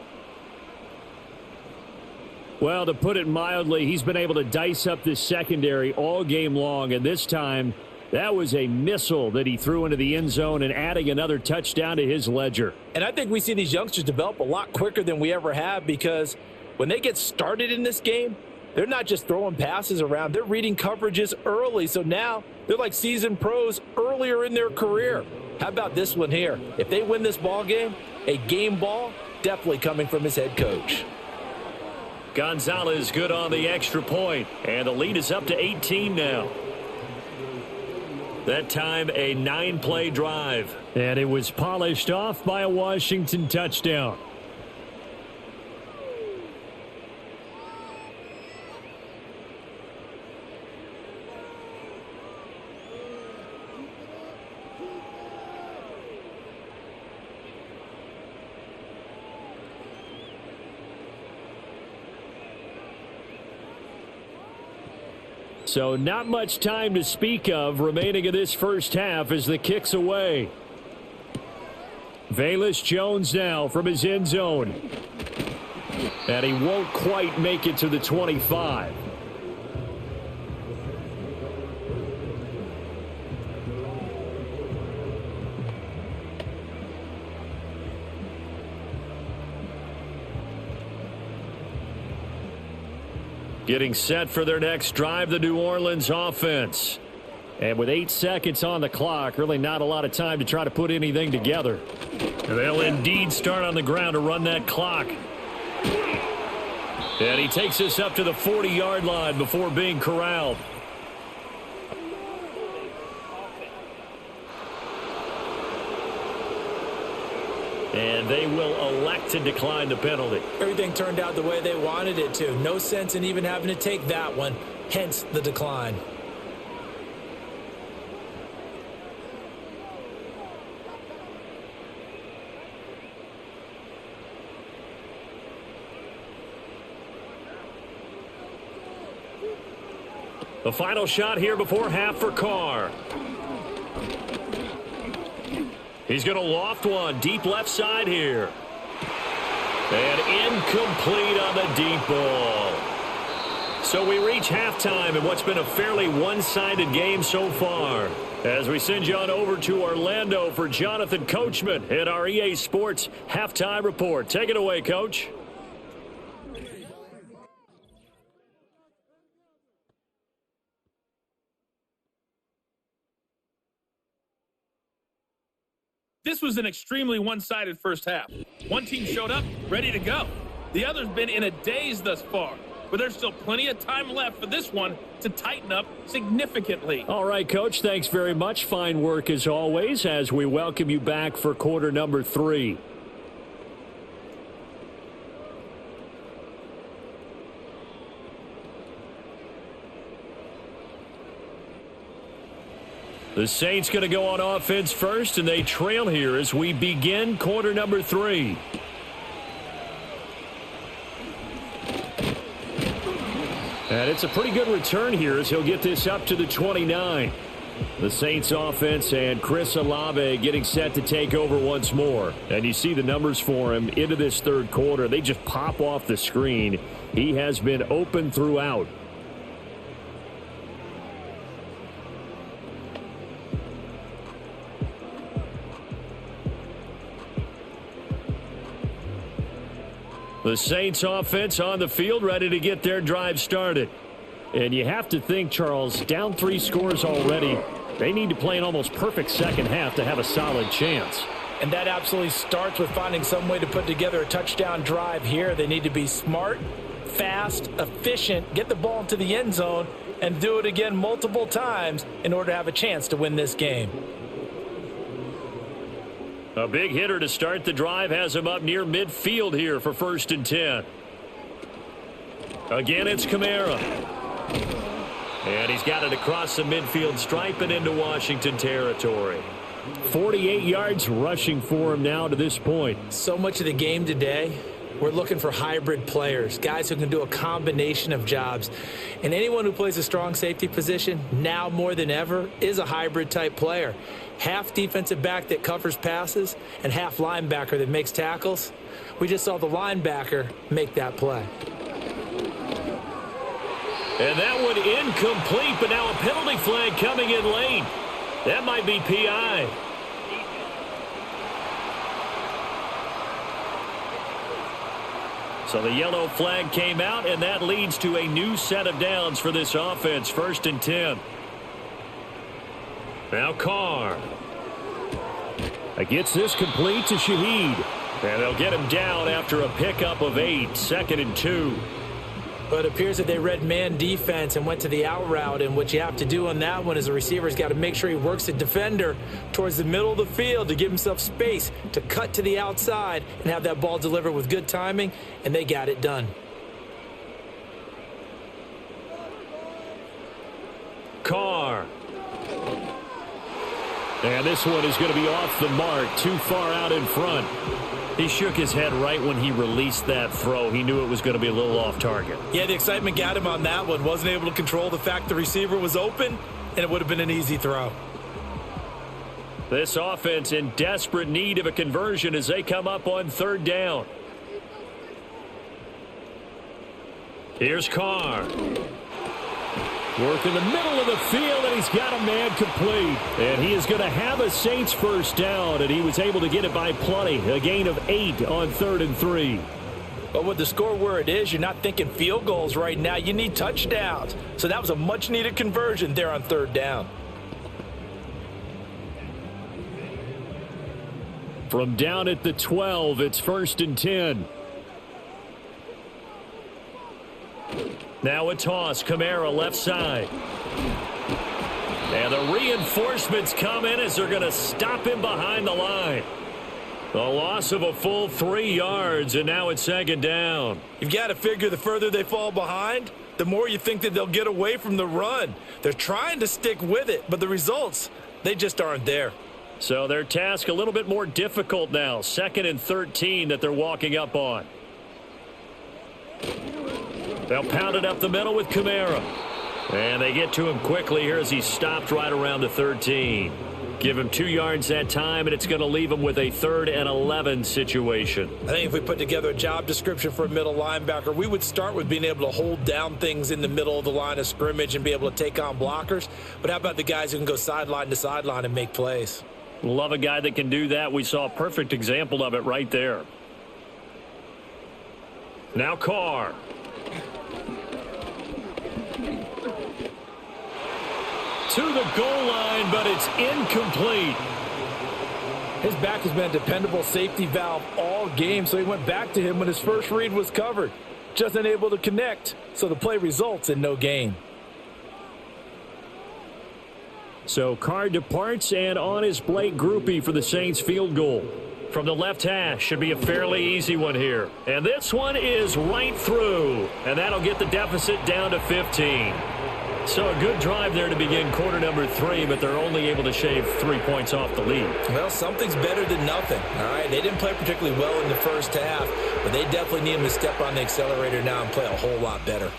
Well, to put it mildly, he's been able to dice up this secondary all game long. And this time, that was a missile that he threw into the end zone and adding another touchdown to his ledger. And I think we see these youngsters develop a lot quicker than we ever have, because when they get started in this game, they're not just throwing passes around. They're reading coverages early. So now they're like seasoned pros earlier in their career. How about this one here? If they win this ball game, a game ball definitely coming from his head coach. Gonzalez good on the extra point. And the lead is up to 18 now. That time a 9-play drive. And it was polished off by a Washington touchdown. So not much time to speak of remaining in this first half as the kick's away. Velus Jones now from his end zone. And he won't quite make it to the 25. Getting set for their next drive, the New Orleans offense. And with 8 seconds on the clock, really not a lot of time to try to put anything together. They'll indeed start on the ground to run that clock. And he takes us up to the 40-yard line before being corralled. And they will elect to decline the penalty. Everything turned out the way they wanted it to. No sense in even having to take that one, hence the decline. The final shot here before half for Carr. He's going to loft one deep left side here. And incomplete on the deep ball. So we reach halftime in what's been a fairly one-sided game so far. As we send you on over to Orlando for Jonathan Coachman at our EA Sports Halftime Report. Take it away, Coach. This was an extremely one-sided first half. One team showed up, ready to go. The other's been in a daze thus far. but there's still plenty of time left for this one to tighten up significantly. All right, Coach, thanks very much. Fine work as always as we welcome you back for quarter number 3. The Saints going to go on offense first, and they trail here as we begin quarter number 3. And it's a pretty good return here as he'll get this up to the 29. The Saints offense and Chris Olave getting set to take over once more. And you see the numbers for him into this third quarter. They just pop off the screen. He has been open throughout. The Saints offense on the field ready to get their drive started. And you have to think, Charles, down 3 scores already. They need to play an almost perfect second half to have a solid chance. And that absolutely starts with finding some way to put together a touchdown drive here. They need to be smart, fast, efficient, get the ball into the end zone, and do it again multiple times in order to have a chance to win this game. A big hitter to start the drive has him up near midfield here for 1st and 10. Again, it's Kamara. And he's got it across the midfield stripe and into Washington territory. 48 yards rushing for him now to this point. So much of the game today, we're looking for hybrid players, guys who can do a combination of jobs. And anyone who plays a strong safety position, now more than ever, is a hybrid type player. Half defensive back that covers passes and half linebacker that makes tackles. We just saw the linebacker make that play. And that one incomplete, but now a penalty flag coming in late. That might be PI. So the yellow flag came out, and that leads to a new set of downs for this offense. 1st and 10. Now Carr. Gets this complete to Shaheed. And they'll get him down after a pickup of 8. 2nd and 2. But it appears that they read man defense and went to the out route. And what you have to do on that one is the receiver's got to make sure he works the defender towards the middle of the field to give himself space to cut to the outside and have that ball delivered with good timing. And they got it done. Carr. And this one is going to be off the mark, too far out in front. He shook his head right when he released that throw. He knew it was going to be a little off target. Yeah, the excitement got him on that one. Wasn't able to control the fact the receiver was open, and it would have been an easy throw. This offense in desperate need of a conversion as they come up on 3rd down. Here's Carr. Work in the middle of the field, and he's got a man complete. And he is going to have a Saints 1st down, and he was able to get it by plenty. A gain of 8 on 3rd and 3. But with the score where it is, you're not thinking field goals right now. You need touchdowns. So that was a much-needed conversion there on 3rd down. From down at the 12, it's 1st and 10. Now a toss. Kamara left side. And the reinforcements come in as they're going to stop him behind the line. A loss of a full 3 yards, and now it's 2nd down. You've got to figure the further they fall behind, the more you think that they'll get away from the run. They're trying to stick with it, but the results, they just aren't there. So their task a little bit more difficult now. 2nd and 13 that they're walking up on. They'll pound it up the middle with Kamara. And they get to him quickly here as he stopped right around the 13. Give him 2 yards that time, and it's going to leave him with a 3rd and 11 situation. I think if we put together a job description for a middle linebacker, we would start with being able to hold down things in the middle of the line of scrimmage and be able to take on blockers. But how about the guys who can go sideline to sideline and make plays? Love a guy that can do that. We saw a perfect example of it right there. Now Carr. To the goal line, but it's incomplete. His back has been a dependable safety valve all game, so he went back to him when his first read was covered. just unable to connect, so the play results in no gain. So Carr departs, and on is Blake Grupe for the Saints field goal. From the left hash, should be a fairly easy one here. And this one is right through, and that'll get the deficit down to 15. So a good drive there to begin quarter number 3, but they're only able to shave 3 points off the lead. Well, something's better than nothing, all right? They didn't play particularly well in the first half, but they definitely need them to step on the accelerator now and play a whole lot better.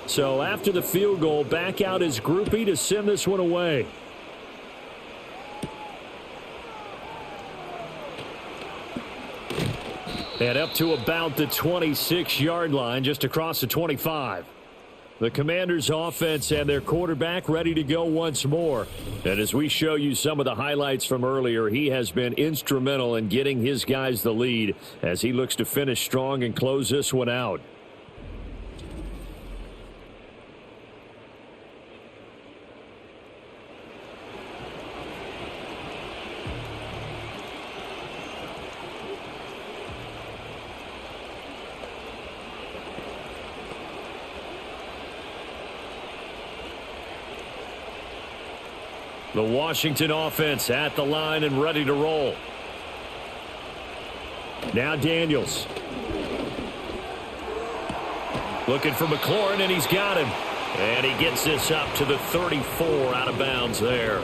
So after the field goal, back out is Grupe to send this one away. And up to about the 26-yard line, just across the 25. The Commanders' offense and their quarterback ready to go once more. And as we show you some of the highlights from earlier, he has been instrumental in getting his guys the lead as he looks to finish strong and close this one out. The Washington offense at the line and ready to roll. Now Daniels. Looking for McLaurin, and he's got him. And he gets this up to the 34 out of bounds there.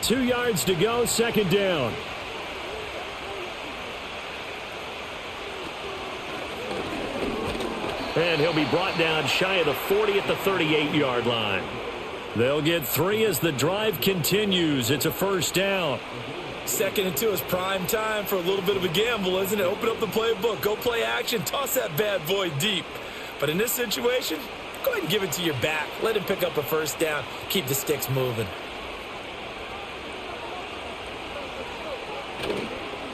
Two yards to go, second down. And he'll be brought down shy of the 40 at the 38-yard line. They'll get 3 as the drive continues. It's a first down. 2nd and 2 is prime time for a little bit of a gamble, isn't it? Open up the playbook, go play action, toss that bad boy deep. But in this situation, go ahead and give it to your back. Let him pick up a first down. Keep the sticks moving.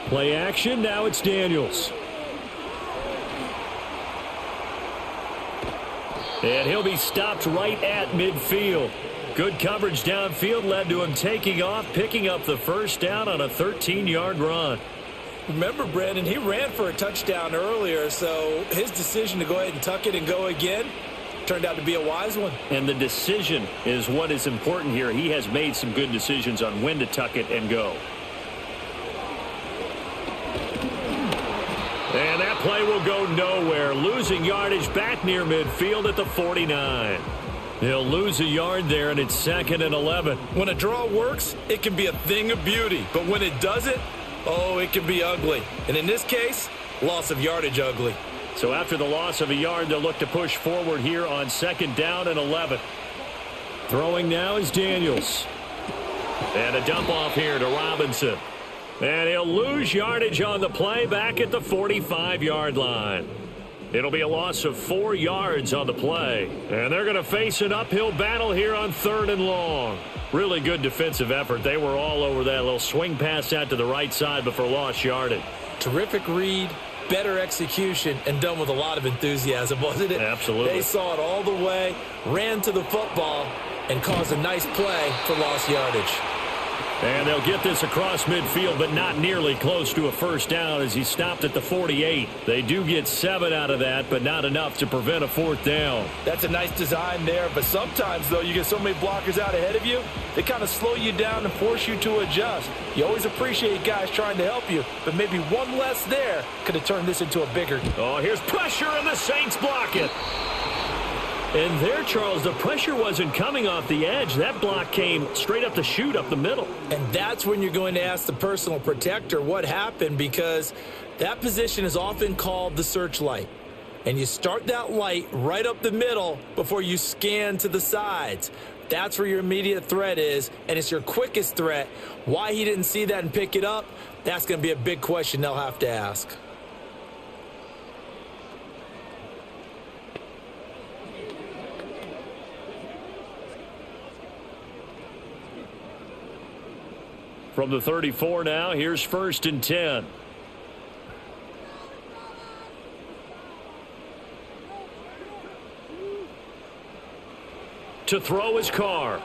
Play action, now it's Daniels. And he'll be stopped right at midfield. Good coverage downfield led to him taking off, picking up the first down on a 13-yard run. Remember, Brandon, he ran for a touchdown earlier, so his decision to go ahead and tuck it and go again turned out to be a wise one. And the decision is what is important here. He has made some good decisions on when to tuck it and go. And that play will go nowhere. Losing yardage back near midfield at the 49. He'll lose a yard there, and it's 2nd and 11. When a draw works, it can be a thing of beauty. But when it doesn't, oh, it can be ugly. And in this case, loss of yardage ugly. So after the loss of a yard, they'll look to push forward here on 2nd down and 11. Throwing now is Daniels. And a dump off here to Robinson. And he'll lose yardage on the play back at the 45-yard line. It'll be a loss of 4 yards on the play. And they're going to face an uphill battle here on 3rd and long. Really good defensive effort. They were all over that little swing pass out to the right side before lost yardage. Terrific read, better execution, and done with a lot of enthusiasm, wasn't it? Absolutely. They saw it all the way, ran to the football, and caused a nice play for lost yardage. And they'll get this across midfield, but not nearly close to a first down as he stopped at the 48. They do get 7 out of that, but not enough to prevent a 4th down. That's a nice design there, but sometimes, though, you get so many blockers out ahead of you, they kind of slow you down and force you to adjust. You always appreciate guys trying to help you, but maybe one less there could have turned this into a bigger. Oh, here's pressure, and the Saints block it. And there, Charles, the pressure wasn't coming off the edge. That block came straight up the chute up the middle. And that's when you're going to ask the personal protector what happened, because that position is often called the searchlight. And you start that light right up the middle before you scan to the sides. That's where your immediate threat is, and it's your quickest threat. Why he didn't see that and pick it up, that's going to be a big question they'll have to ask. From the 34 now, here's 1st and 10. To throw his Carr.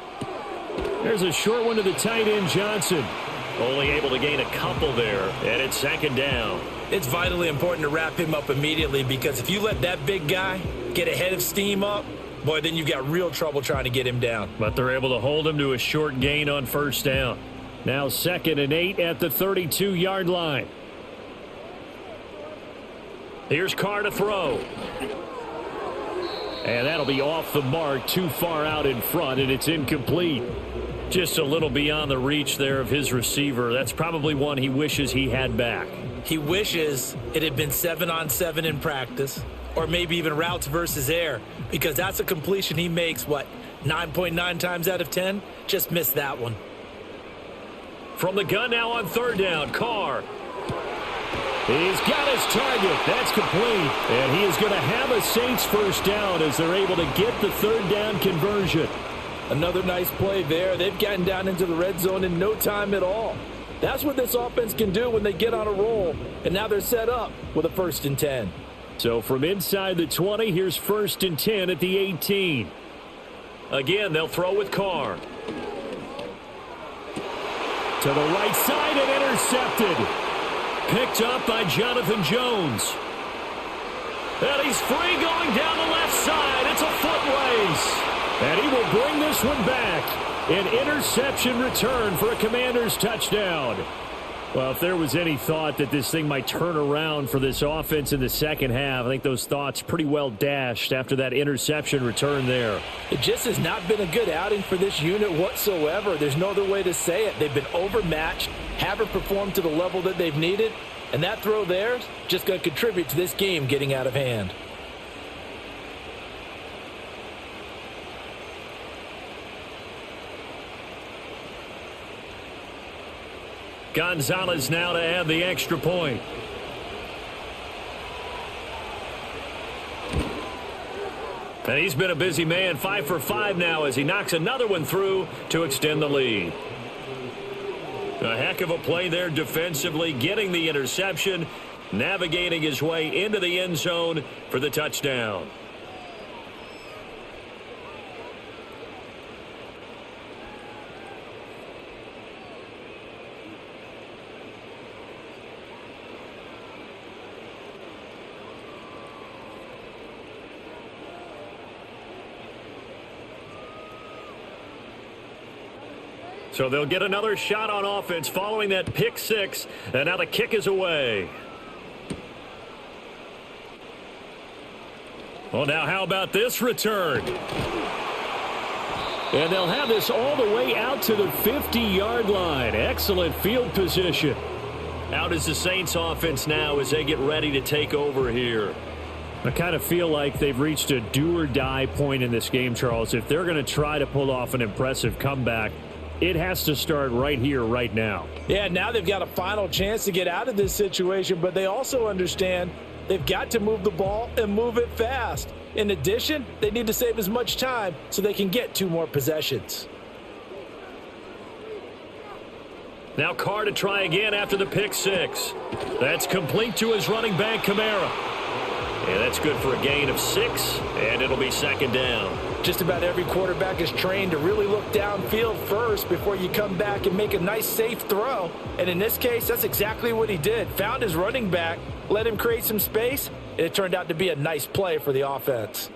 There's a short one to the tight end, Johnson. Only able to gain a couple there, and it's 2nd down. It's vitally important to wrap him up immediately, because if you let that big guy get ahead of steam up, boy, then you've got real trouble trying to get him down. But they're able to hold him to a short gain on 1st down. Now 2nd and 8 at the 32-yard line. Here's Carr to throw. And that'll be off the mark, too far out in front, and it's incomplete. Just a little beyond the reach there of his receiver. That's probably one he wishes he had back. He wishes it had been 7-on-7 in practice, or maybe even routes versus air, because that's a completion he makes, 9.9 times out of 10? Just missed that one. From the gun now on 3rd down, Carr. He's got his target. That's complete. And he is going to have a Saints 1st down as they're able to get the 3rd down conversion. Another nice play there. They've gotten down into the red zone in no time at all. That's what this offense can do when they get on a roll. And now they're set up with a 1st and 10. So from inside the 20, here's 1st and 10 at the 18. Again, they'll throw with Carr. To the right side and intercepted. Picked up by Jonathan Jones. And he's free going down the left side. It's a foot race. And he will bring this one back. An interception return for a Commanders touchdown. Well, if there was any thought that this thing might turn around for this offense in the second half, I think those thoughts pretty well dashed after that interception return there. It just has not been a good outing for this unit whatsoever. There's no other way to say it. They've been overmatched, haven't performed to the level that they've needed, and that throw there is just going to contribute to this game getting out of hand. Gonzalez now to add the extra point. And he's been a busy man, 5 for 5 now as he knocks another one through to extend the lead. A heck of a play there defensively, getting the interception, navigating his way into the end zone for the touchdown. So they'll get another shot on offense following that pick six, and now the kick is away. Well, now how about this return? And they'll have this all the way out to the 50-yard line. Excellent field position. Out is the Saints offense now as they get ready to take over here. I kind of feel like they've reached a do-or-die point in this game, Charles. If they're going to try to pull off an impressive comeback, it has to start right here, right now. Yeah, now they've got a final chance to get out of this situation, but they also understand they've got to move the ball and move it fast. In addition, they need to save as much time so they can get 2 more possessions. Now Carr to try again after the pick six. That's complete to his running back, Kamara. Yeah, that's good for a gain of 6, and it'll be second down. Just about every quarterback is trained to really look downfield first before you come back and make a nice, safe throw. And in this case, that's exactly what he did. Found his running back, let him create some space, and it turned out to be a nice play for the offense.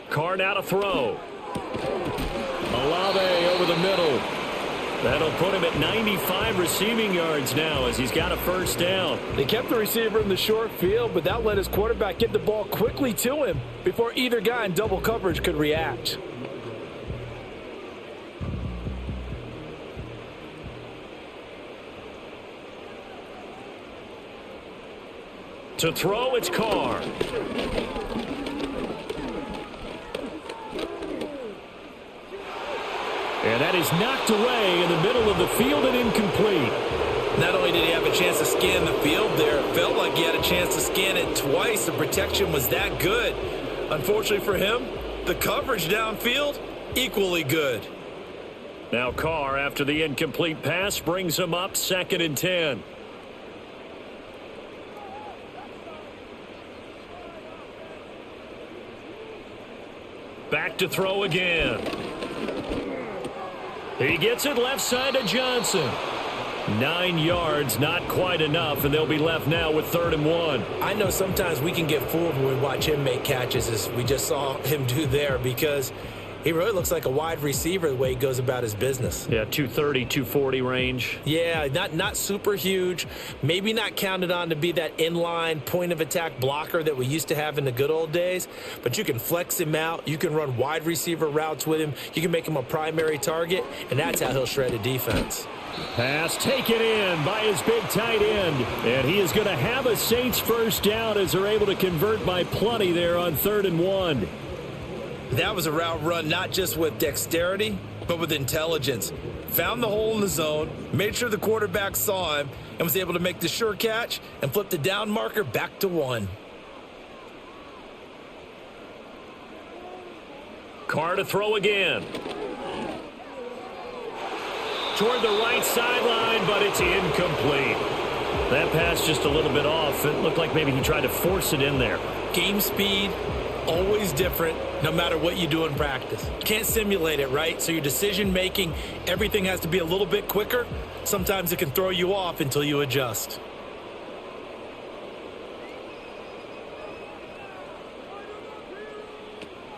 Carr now to throw. Olave over the middle. That'll put him at 95 receiving yards now as he's got a first down. They kept the receiver in the short field, but that let his quarterback get the ball quickly to him before either guy in double coverage could react. To throw, it's Carr. And that is knocked away in the middle of the field and incomplete. Not only did he have a chance to scan the field there, it felt like he had a chance to scan it twice. The protection was that good. Unfortunately for him, the coverage downfield, equally good. Now Carr, after the incomplete pass, brings him up 2nd and 10. Back to throw again. He gets it left side to Johnson. 9 yards, not quite enough, and they'll be left now with 3rd and 1. I know sometimes we can get fooled when we watch him make catches, as we just saw him do there, because he really looks like a wide receiver the way he goes about his business. Yeah, 230, 240 range. Yeah, not super huge. Maybe not counted on to be that inline point-of-attack blocker that we used to have in the good old days. But you can flex him out. You can run wide receiver routes with him. You can make him a primary target, and that's how he'll shred a defense. Pass taken in by his big tight end. And he is going to have a Saints first down as they're able to convert by plenty there on 3rd and 1. That was a route run not just with dexterity, but with intelligence. Found the hole in the zone, made sure the quarterback saw him, and was able to make the sure catch and flip the down marker back to 1. Carr to throw again. Toward the right sideline, but it's incomplete. That pass just a little bit off. It looked like maybe he tried to force it in there. Game speed, always different, no matter what you do in practice. Can't simulate it, right? So your decision-making, everything has to be a little bit quicker. Sometimes it can throw you off until you adjust.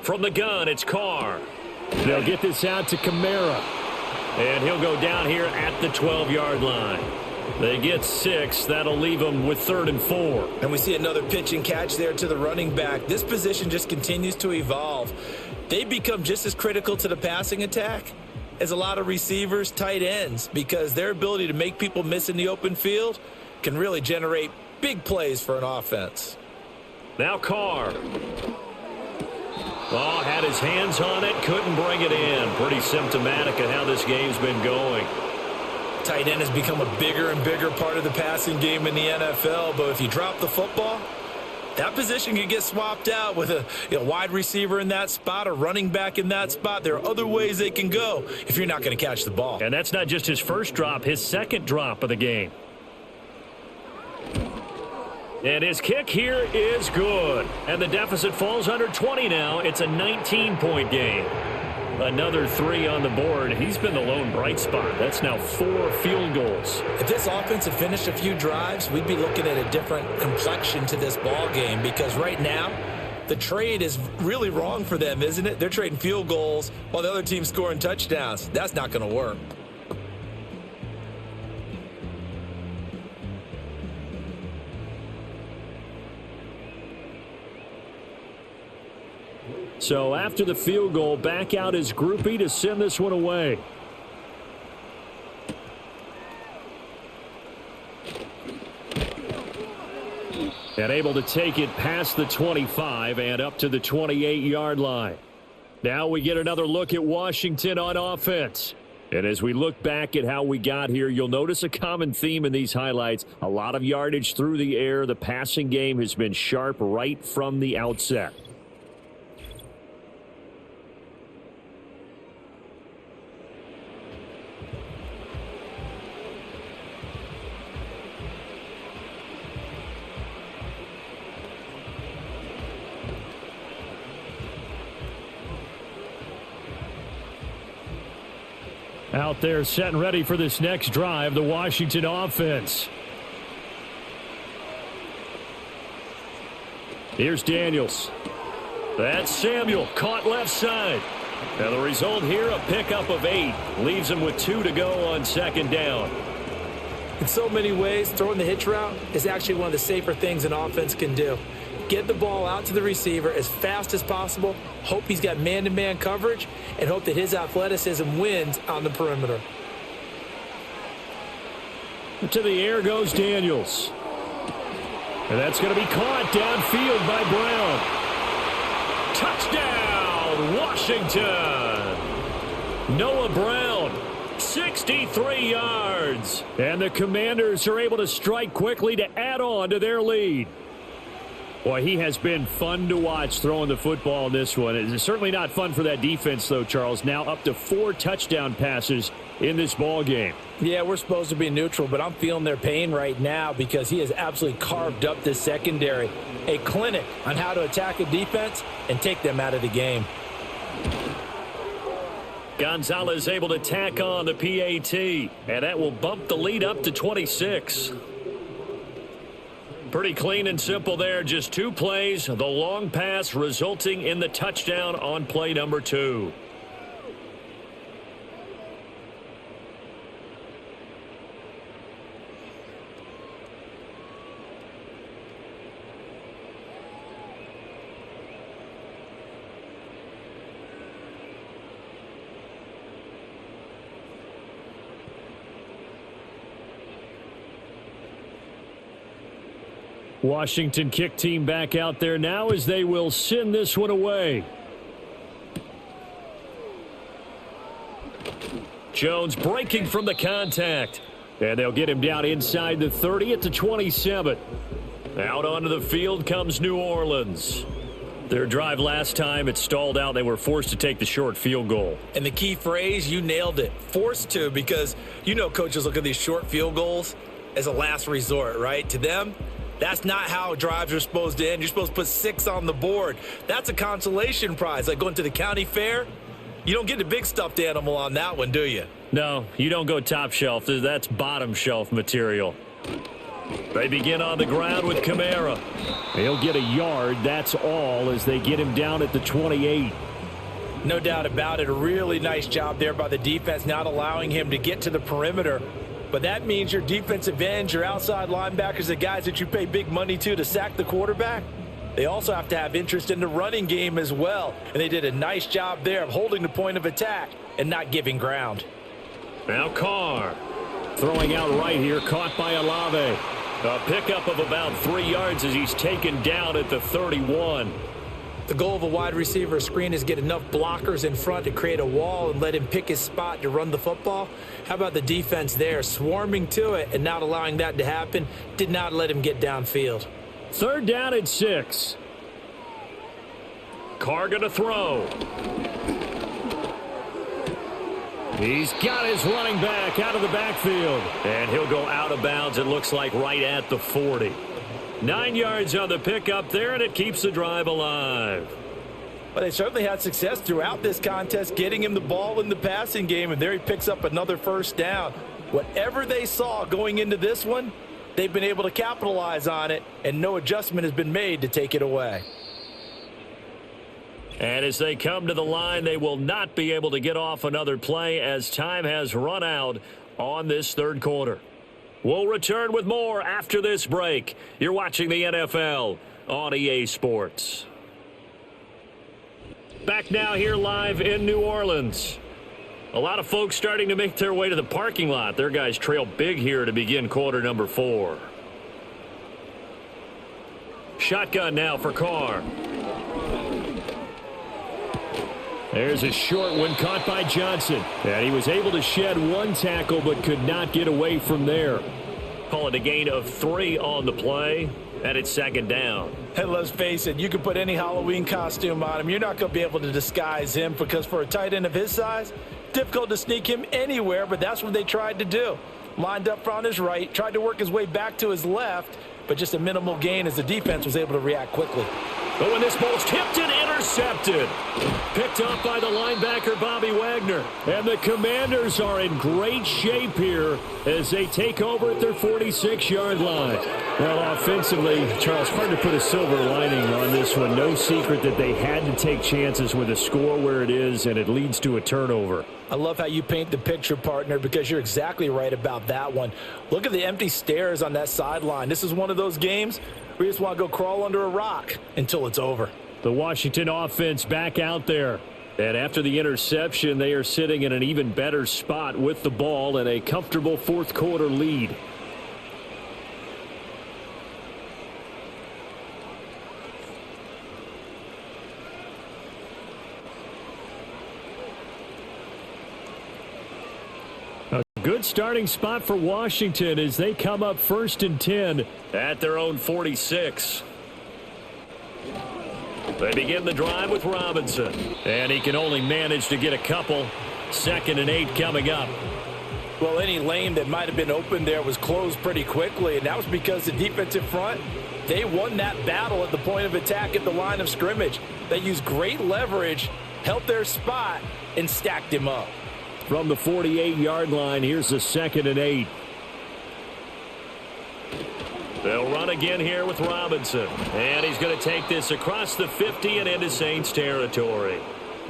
From the gun, it's Carr. They'll get this out to Kamara. And he'll go down here at the 12-yard line. They get 6. That'll leave them with 3rd and 4. And we see another pitch and catch there to the running back. This position just continues to evolve. They become just as critical to the passing attack as a lot of receivers, tight ends, because their ability to make people miss in the open field can really generate big plays for an offense. Now Carr. Oh, had his hands on it, couldn't bring it in. Pretty symptomatic of how this game's been going. Tight end has become a bigger and bigger part of the passing game in the NFL, but if you drop the football, that position can get swapped out with a wide receiver in that spot, a running back in that spot. There are other ways they can go if you're not going to catch the ball. And that's not just his first drop, his second drop of the game. And his kick here is good. And the deficit falls under 20 now. It's a 19-point game. Another 3 on the board. He's been the lone bright spot. That's now 4 field goals. If this offense had finished a few drives, we'd be looking at a different complexion to this ball game, because right now the trade is really wrong for them, isn't it? They're trading field goals while the other team's scoring touchdowns. That's not going to work. So after the field goal, back out is Groupie to send this one away. And able to take it past the 25 and up to the 28-yard line. Now we get another look at Washington on offense. And as we look back at how we got here, you'll notice a common theme in these highlights. A lot of yardage through the air. The passing game has been sharp right from the outset. Out there set and ready for this next drive, the Washington offense. Here's Daniels. That's Samuel, caught left side. And the result here, a pickup of 8. Leaves him with 2 to go on second down. In so many ways, throwing the hitch route is actually one of the safer things an offense can do. Get the ball out to the receiver as fast as possible, hope he's got man-to-man coverage, and hope that his athleticism wins on the perimeter. To the air goes Daniels. And that's going to be caught downfield by Brown. Touchdown, Washington! Noah Brown, 63 yards. And the Commanders are able to strike quickly to add on to their lead. Boy, he has been fun to watch throwing the football in this one. It's certainly not fun for that defense, though, Charles. Now up to 4 touchdown passes in this ball game. Yeah, we're supposed to be neutral, but I'm feeling their pain right now because he has absolutely carved up this secondary. A clinic on how to attack a defense and take them out of the game. Gonzalez able to tack on the PAT, and that will bump the lead up to 26. Pretty clean and simple there. Just 2 plays. The long pass resulting in the touchdown on play number 2. Washington kick team back out there now as they will send this one away. Jones breaking from the contact. And they'll get him down inside the 30 at the 27. Out onto the field comes New Orleans. Their drive last time, it stalled out. They were forced to take the short field goal. And the key phrase, you nailed it. Forced to, because you know coaches look at these short field goals as a last resort, right? To them, that's not how drives are supposed to end. You're supposed to put 6 on the board. That's a consolation prize. Like going to the county fair, you don't get the big stuffed animal on that one, do you? No, you don't go top shelf. That's bottom shelf material. They begin on the ground with Kamara. He'll get a yard, that's all, as they get him down at the 28. No doubt about it. A really nice job there by the defense, not allowing him to get to the perimeter. But that means your defensive ends, your outside linebackers, the guys that you pay big money to sack the quarterback, they also have to have interest in the running game as well. And they did a nice job there of holding the point of attack and not giving ground. Now Carr. Throwing out right here, caught by Olave. A pickup of about 3 yards as he's taken down at the 31. The goal of a wide receiver screen is get enough blockers in front to create a wall and let him pick his spot to run the football. How about the defense there, swarming to it and not allowing that to happen? Did not let him get downfield. 3rd down and 6. Carr gonna throw. He's got his running back out of the backfield. And he'll go out of bounds, it looks like, right at the 40. 9 yards on the pickup there, and it keeps the drive alive. Well, they certainly had success throughout this contest, getting him the ball in the passing game, and there he picks up another 1st down. Whatever they saw going into this one, they've been able to capitalize on it, and no adjustment has been made to take it away. And as they come to the line, they will not be able to get off another play as time has run out on this 3rd quarter. We'll return with more after this break. You're watching the NFL on EA Sports. Back now here live in New Orleans. A lot of folks starting to make their way to the parking lot. Their guys trail big here to begin quarter number 4. Shotgun now for Carr. There's a short one caught by Johnson. And he was able to shed 1 tackle but could not get away from there. Call it a gain of 3 on the play. And it's 2nd down. And let's face it, you can put any Halloween costume on him. You're not going to be able to disguise him because for a tight end of his size, difficult to sneak him anywhere, but that's what they tried to do. Lined up on his right, tried to work his way back to his left, but just a minimal gain as the defense was able to react quickly. But when this ball's tipped and intercepted. Picked up by the linebacker, Bobby Wagner. And the Commanders are in great shape here as they take over at their 46-yard line. Well, offensively, Charles, hard to put a silver lining on this one. No secret that they had to take chances with a score where it is, and it leads to a turnover. I love how you paint the picture, partner, because you're exactly right about that one. Look at the empty stairs on that sideline. This is one of those games where you just want to go crawl under a rock until it's over. The Washington offense back out there. And after the interception, they are sitting in an even better spot with the ball and a comfortable 4th quarter lead. A good starting spot for Washington as they come up 1st and 10 at their own 46. They begin the drive with Robinson. And he can only manage to get a couple. 2nd and 8 coming up. Well, any lane that might have been open there was closed pretty quickly, and that was because the defensive front, they won that battle at the point of attack at the line of scrimmage. They used great leverage, held their spot, and stacked him up. From the 48-yard line, here's the 2nd and 8. They'll run again here with Robinson. And he's going to take this across the 50 and into Saints territory.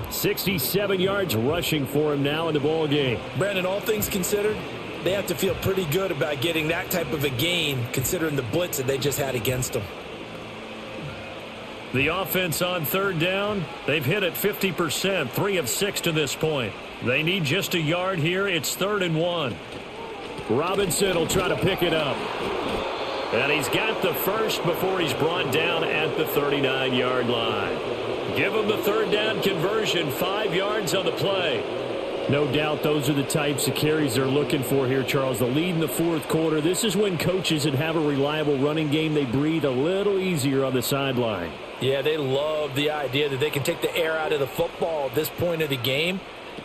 67 yards rushing for him now in the ball game. Brandon, all things considered, they have to feel pretty good about getting that type of a gain considering the blitz that they just had against them. The offense on 3rd down, they've hit it 50%, 3 of 6 to this point. They need just a yard here. It's 3rd and 1. Robinson will try to pick it up. And he's got the first before he's brought down at the 39-yard line. Give him the 3rd down conversion, 5 yards on the play. No doubt those are the types of carries they're looking for here, Charles. The lead in the 4th quarter. This is when coaches that have a reliable running game, they breathe a little easier on the sideline. Yeah, they love the idea that they can take the air out of the football at this point of the game.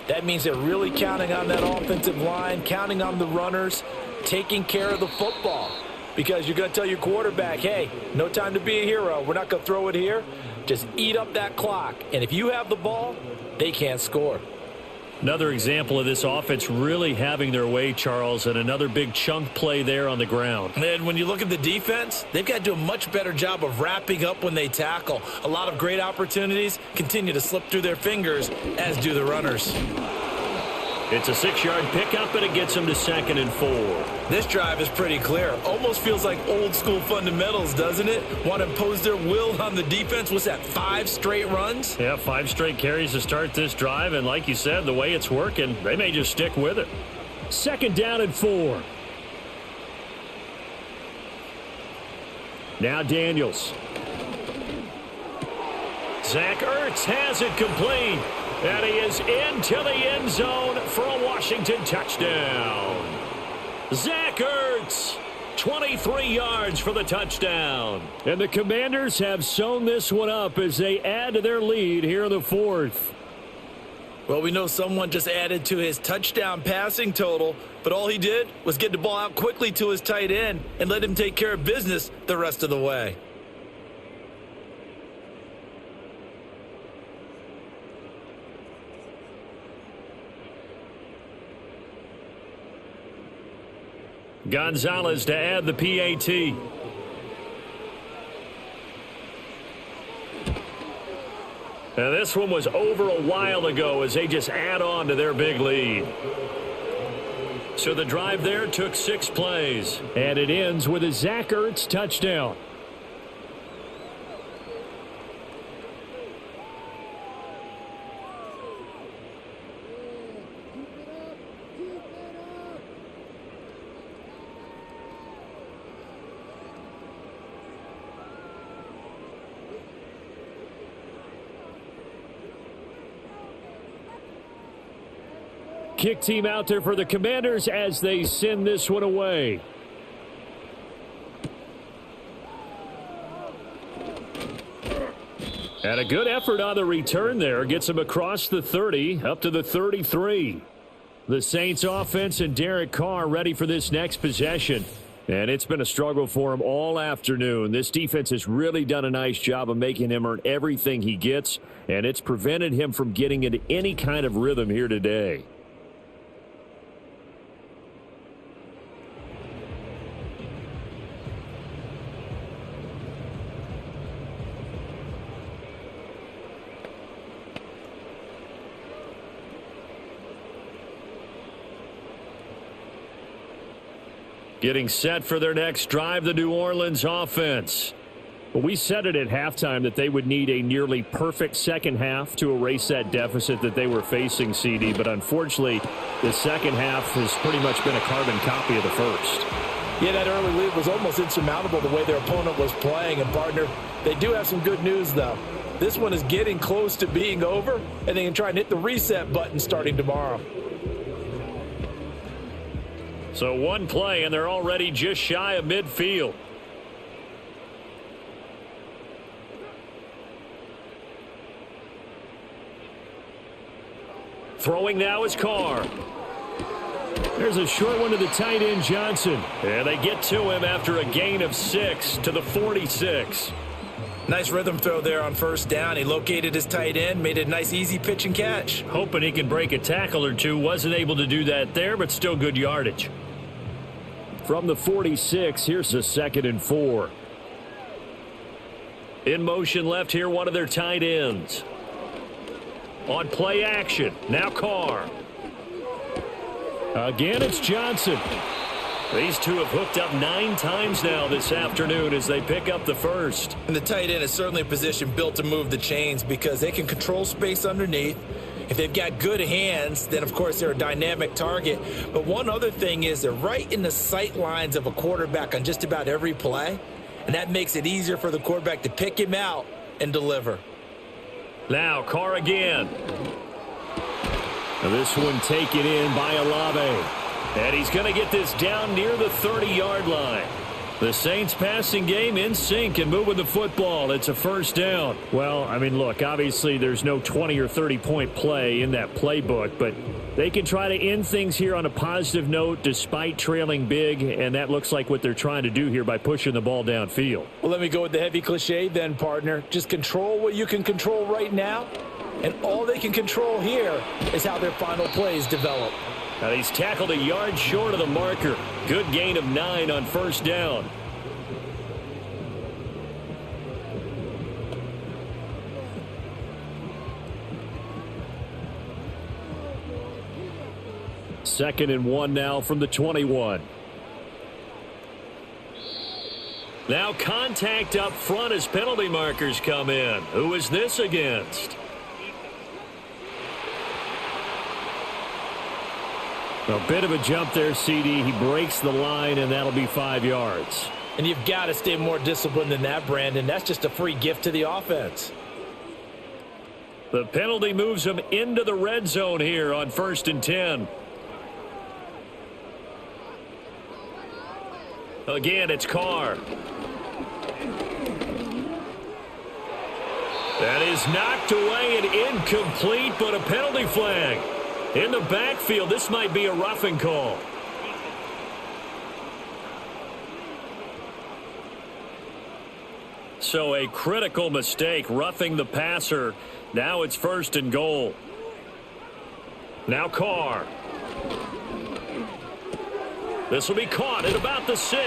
That means they're really counting on that offensive line, counting on the runners, taking care of the football. Because you're going to tell your quarterback, hey, no time to be a hero. We're not going to throw it here. Just eat up that clock. And if you have the ball, they can't score. Another example of this offense really having their way, Charles, and another big chunk play there on the ground. And when you look at the defense, they've got to do a much better job of wrapping up when they tackle. A lot of great opportunities continue to slip through their fingers, as do the runners. It's a 6-yard pickup, and it gets them to 2nd and 4. This drive is pretty clear. Almost feels like old school fundamentals, doesn't it? Want to impose their will on the defense. What's that, 5 straight runs? Yeah, 5 straight carries to start this drive, and like you said, the way it's working, they may just stick with it. 2nd down and 4. Now Daniels. Zach Ertz has it complete. And he is into the end zone for a Washington touchdown. Zach Ertz, 23 yards for the touchdown. And the Commanders have sewn this one up as they add to their lead here in the 4th. Well, we know someone just added to his touchdown passing total, but all he did was get the ball out quickly to his tight end and let him take care of business the rest of the way. Gonzalez to add the PAT. And this one was over a while ago as they just add on to their big lead. So the drive there took 6 plays. And it ends with a Zach Ertz touchdown. Kick team out there for the Commanders as they send this one away. And a good effort on the return there. Gets him across the 30, up to the 33. The Saints offense and Derek Carr ready for this next possession. And it's been a struggle for him all afternoon. This defense has really done a nice job of making him earn everything he gets. And it's prevented him from getting into any kind of rhythm here today. Getting set for their next drive, the New Orleans offense. Well, we said it at halftime that they would need a nearly perfect second half to erase that deficit that they were facing, CD. But unfortunately, the second half has pretty much been a carbon copy of the first. Yeah, that early lead was almost insurmountable the way their opponent was playing. And, partner, they do have some good news, though. This one is getting close to being over, and they can try and hit the reset button starting tomorrow. So one play, and they're already just shy of midfield. Throwing now is Carr. There's a short one to the tight end, Johnson. And they get to him after a gain of 6 to the 46. Nice rhythm throw there on first down. He located his tight end, made it a nice easy pitch and catch. Hoping he can break a tackle or two. Wasn't able to do that there, but still good yardage. From the 46, here's a 2nd and 4. In motion left here, one of their tight ends. On play action, now Carr. Again, it's Johnson. These two have hooked up 9 times now this afternoon as they pick up the first. And the tight end is certainly a position built to move the chains because they can control space underneath. If they've got good hands, then of course they're a dynamic target. But one other thing is they're right in the sight lines of a quarterback on just about every play. And that makes it easier for the quarterback to pick him out and deliver. Now Carr again. And this one taken in by Olave. And he's going to get this down near the 30-yard line. The Saints passing game in sync and moving the football. It's a first down. Well, I mean, look, obviously there's no 20 or 30-point play in that playbook, but they can try to end things here on a positive note despite trailing big, and that looks like what they're trying to do here by pushing the ball downfield. Well, let me go with the heavy cliche then, partner. Just control what you can control right now, and all they can control here is how their final plays develop. Now he's tackled a yard short of the marker. Good gain of 9 on first down. Second and 1 now from the 21. Now contact up front as penalty markers come in. Who is this against? A bit of a jump there, CD. He breaks the line, and that'll be 5 yards. And you've got to stay more disciplined than that, Brandon. That's just a free gift to the offense. The penalty moves him into the red zone here on 1st and 10. Again, it's Carr. That is knocked away and incomplete, but a penalty flag. In the backfield, this might be a roughing call. So a critical mistake, roughing the passer. Now it's 1st and goal. Now Carr. This will be caught at about the 6.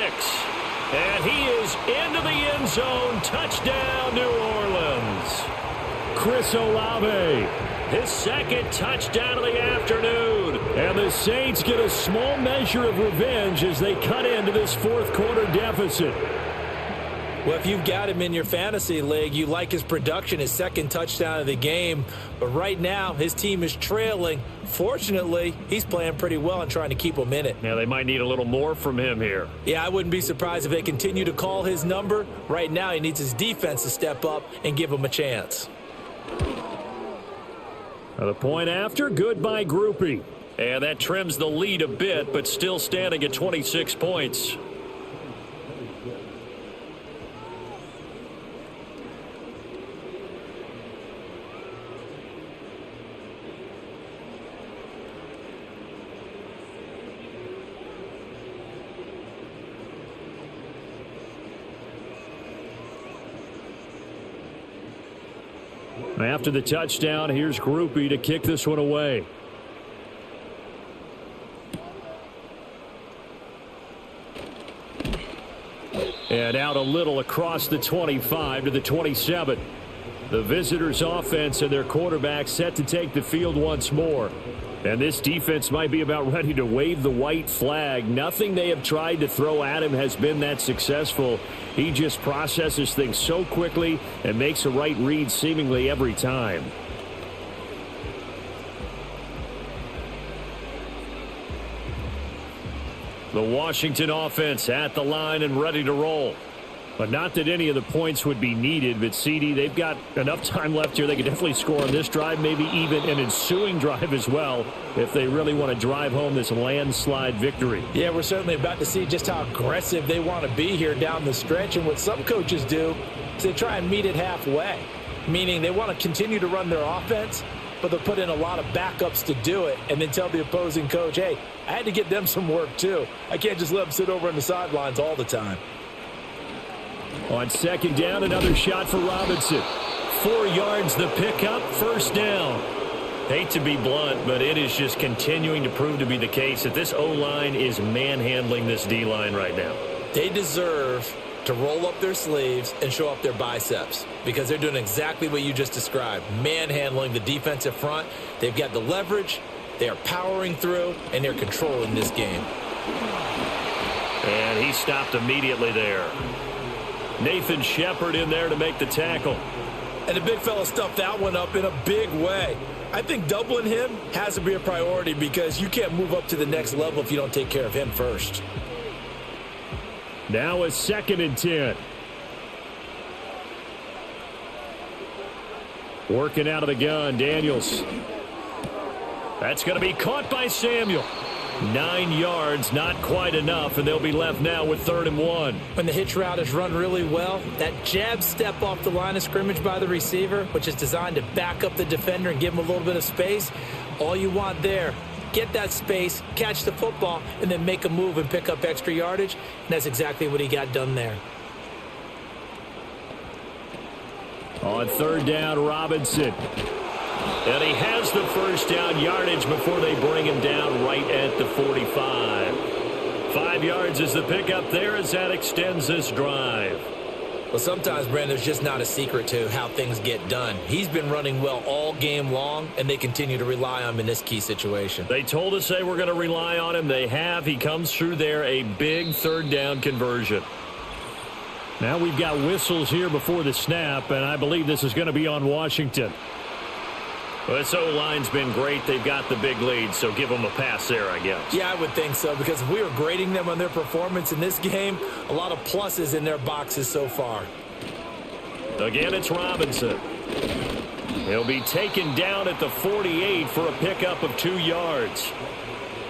And he is into the end zone. Touchdown, New Orleans. Chris Olave. His 2nd touchdown of the afternoon. And the Saints get a small measure of revenge as they cut into this 4th quarter deficit. Well, if you've got him in your fantasy league, you like his production, his 2nd touchdown of the game. But right now, his team is trailing. Fortunately, he's playing pretty well and trying to keep them in it. Now, they might need a little more from him here. Yeah, I wouldn't be surprised if they continue to call his number. Right now, he needs his defense to step up and give him a chance. The point after, good by Groupie. And that trims the lead a bit, but still standing at 26 points. After the touchdown, here's Groupie to kick this one away. And out a little across the 25 to the 27. The visitors' offense and their quarterback set to take the field once more. And this defense might be about ready to wave the white flag. Nothing they have tried to throw at him has been that successful. He just processes things so quickly and makes a right read seemingly every time. The Washington offense at the line and ready to roll. But not that any of the points would be needed, but CD, they've got enough time left here. They could definitely score on this drive, maybe even an ensuing drive as well, if they really want to drive home this landslide victory. Yeah, we're certainly about to see just how aggressive they want to be here down the stretch. And what some coaches do is they try and meet it halfway, meaning they want to continue to run their offense, but they'll put in a lot of backups to do it and then tell the opposing coach, hey, I had to get them some work too. I can't just let them sit over on the sidelines all the time. On second down, another shot for Robinson. 4 yards the pickup, first down. Hate to be blunt, but it is just continuing to prove to be the case that this O-line is manhandling this D-line right now. They deserve to roll up their sleeves and show up their biceps because they're doing exactly what you just described, manhandling the defensive front. They've got the leverage, they are powering through, and they're controlling this game. And he stopped immediately there. Nathan Shepard in there to make the tackle. And the big fella stuffed that one up in a big way. I think doubling him has to be a priority because you can't move up to the next level if you don't take care of him first. Now a 2nd and 10. Working out of the gun, Daniels. That's going to be caught by Samuel. 9 yards, not quite enough, and they'll be left now with 3rd and 1. When the hitch route is run really well, that jab step off the line of scrimmage by the receiver, which is designed to back up the defender and give him a little bit of space, all you want there, get that space, catch the football, and then make a move and pick up extra yardage, and that's exactly what he got done there. On 3rd down, Robinson. And he has the first down yardage before they bring him down right at the 45. 5 yards is the pickup there as that extends this drive. Well, sometimes, Brandon, there's just not a secret to how things get done. He's been running well all game long, and they continue to rely on him in this key situation. They told us they were going to rely on him. They have. He comes through there, a big 3rd down conversion. Now we've got whistles here before the snap, and I believe this is going to be on Washington. Well, this O-line's been great. They've got the big lead, so give them a pass there, I guess. Yeah, I would think so, because if we were grading them on their performance in this game, a lot of pluses in their boxes so far. Again, it's Robinson. He'll be taken down at the 48 for a pickup of 2 yards.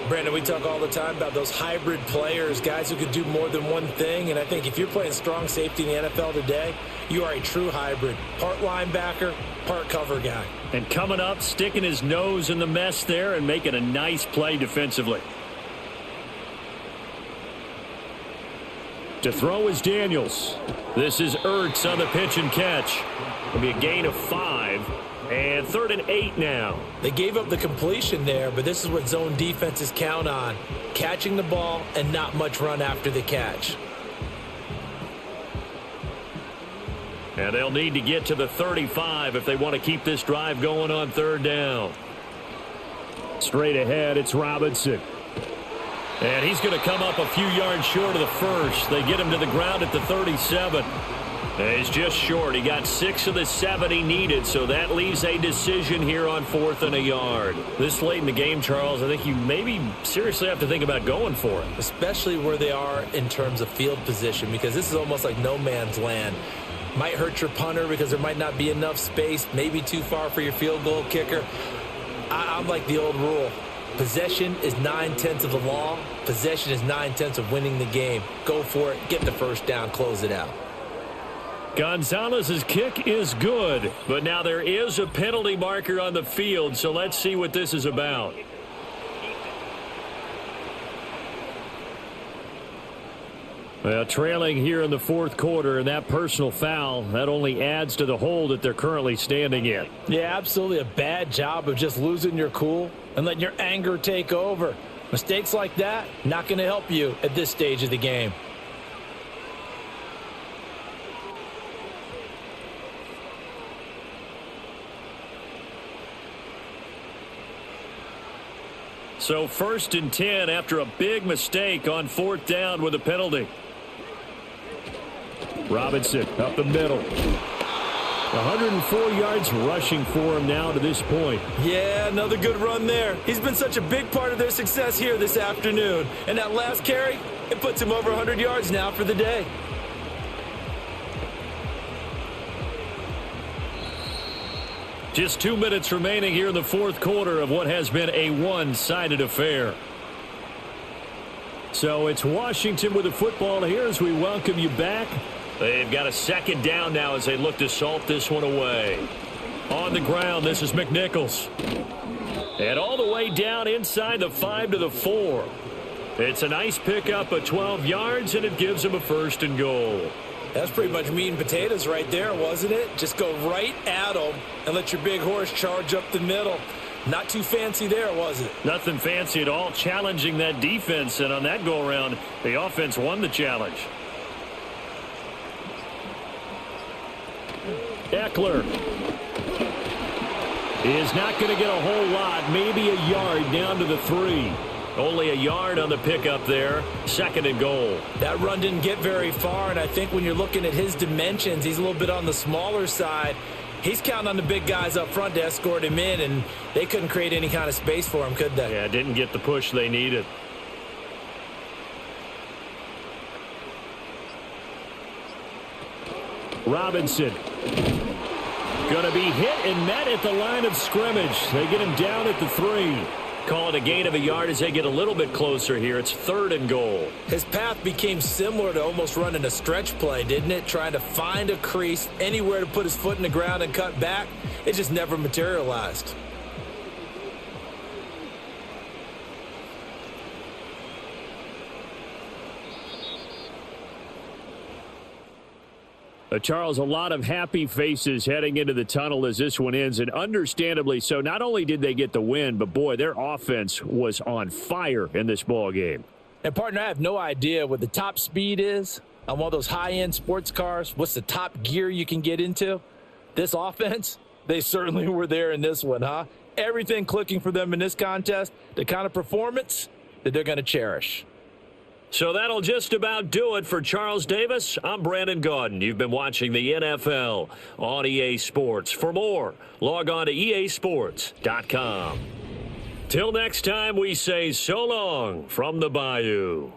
Brandon, we talk all the time about those hybrid players, guys who could do more than one thing, and I think if you're playing strong safety in the NFL today, you are a true hybrid. Part linebacker, part cover guy. And coming up, sticking his nose in the mess there and making a nice play defensively. To throw is Daniels. This is Ertz on the pitch and catch. It'll be a gain of 5. And 3rd and 8 now. They gave up the completion there, but this is what zone defenses count on. Catching the ball and not much run after the catch. And they'll need to get to the 35 if they want to keep this drive going on 3rd down. Straight ahead, it's Robinson. And he's going to come up a few yards short of the first. They get him to the ground at the 37. And he's just short. He got 6 of the 7 he needed, so that leaves a decision here on 4th and a yard. This late in the game, Charles, I think you maybe seriously have to think about going for it. Especially where they are in terms of field position, because this is almost like no man's land. Might hurt your punter because there might not be enough space, maybe too far for your field goal kicker. I'm like the old rule. Possession is 9/10 of the law. Possession is 9/10 of winning the game. Go for it. Get the first down. Close it out. Gonzalez's kick is good, but now there is a penalty marker on the field, so let's see what this is about. Well, trailing here in the 4th quarter, and that personal foul, that only adds to the hole that they're currently standing in. Yeah, absolutely a bad job of just losing your cool and letting your anger take over. Mistakes like that, not going to help you at this stage of the game. So 1st and 10 after a big mistake on 4th down with a penalty. Robinson up the middle. 104 yards rushing for him now to this point. Yeah, another good run there. He's been such a big part of their success here this afternoon. And that last carry, it puts him over 100 yards now for the day. Just 2 minutes remaining here in the 4th quarter of what has been a one-sided affair. So it's Washington with the football here as we welcome you back. They've got a 2nd down now as they look to salt this one away. On the ground, this is McNichols. And all the way down inside the 5 to the 4. It's a nice pickup of 12 yards, and it gives him a 1st and goal. That's pretty much meat and potatoes right there, wasn't it? Just go right at them and let your big horse charge up the middle. Not too fancy there, was it? Nothing fancy at all, challenging that defense. And on that go-around, the offense won the challenge. Eckler is not going to get a whole lot, maybe a yard down to the 3. Only a yard on the pickup there. 2nd and goal. That run didn't get very far, and I think when you're looking at his dimensions, he's a little bit on the smaller side. He's counting on the big guys up front to escort him in, and they couldn't create any kind of space for him, could they? Yeah, didn't get the push they needed. Robinson. Going to be hit and met at the line of scrimmage. They get him down at the 3. Call it a gain of a yard as they get a little bit closer here. It's 3rd and goal. His path became similar to almost running a stretch play, didn't it? Trying to find a crease, anywhere to put his foot in the ground and cut back. It just never materialized. Charles, a lot of happy faces heading into the tunnel as this one ends, and understandably so. Not only did they get the win, but, boy, their offense was on fire in this ball game. And, partner, I have no idea what the top speed is on one of those high-end sports cars. What's the top gear you can get into? This offense, they certainly were there in this one, huh? Everything clicking for them in this contest, the kind of performance that they're going to cherish. So that'll just about do it for Charles Davis. I'm Brandon Gaudin. You've been watching the NFL on EA Sports. For more, log on to easports.com. Till next time, we say so long from the Bayou.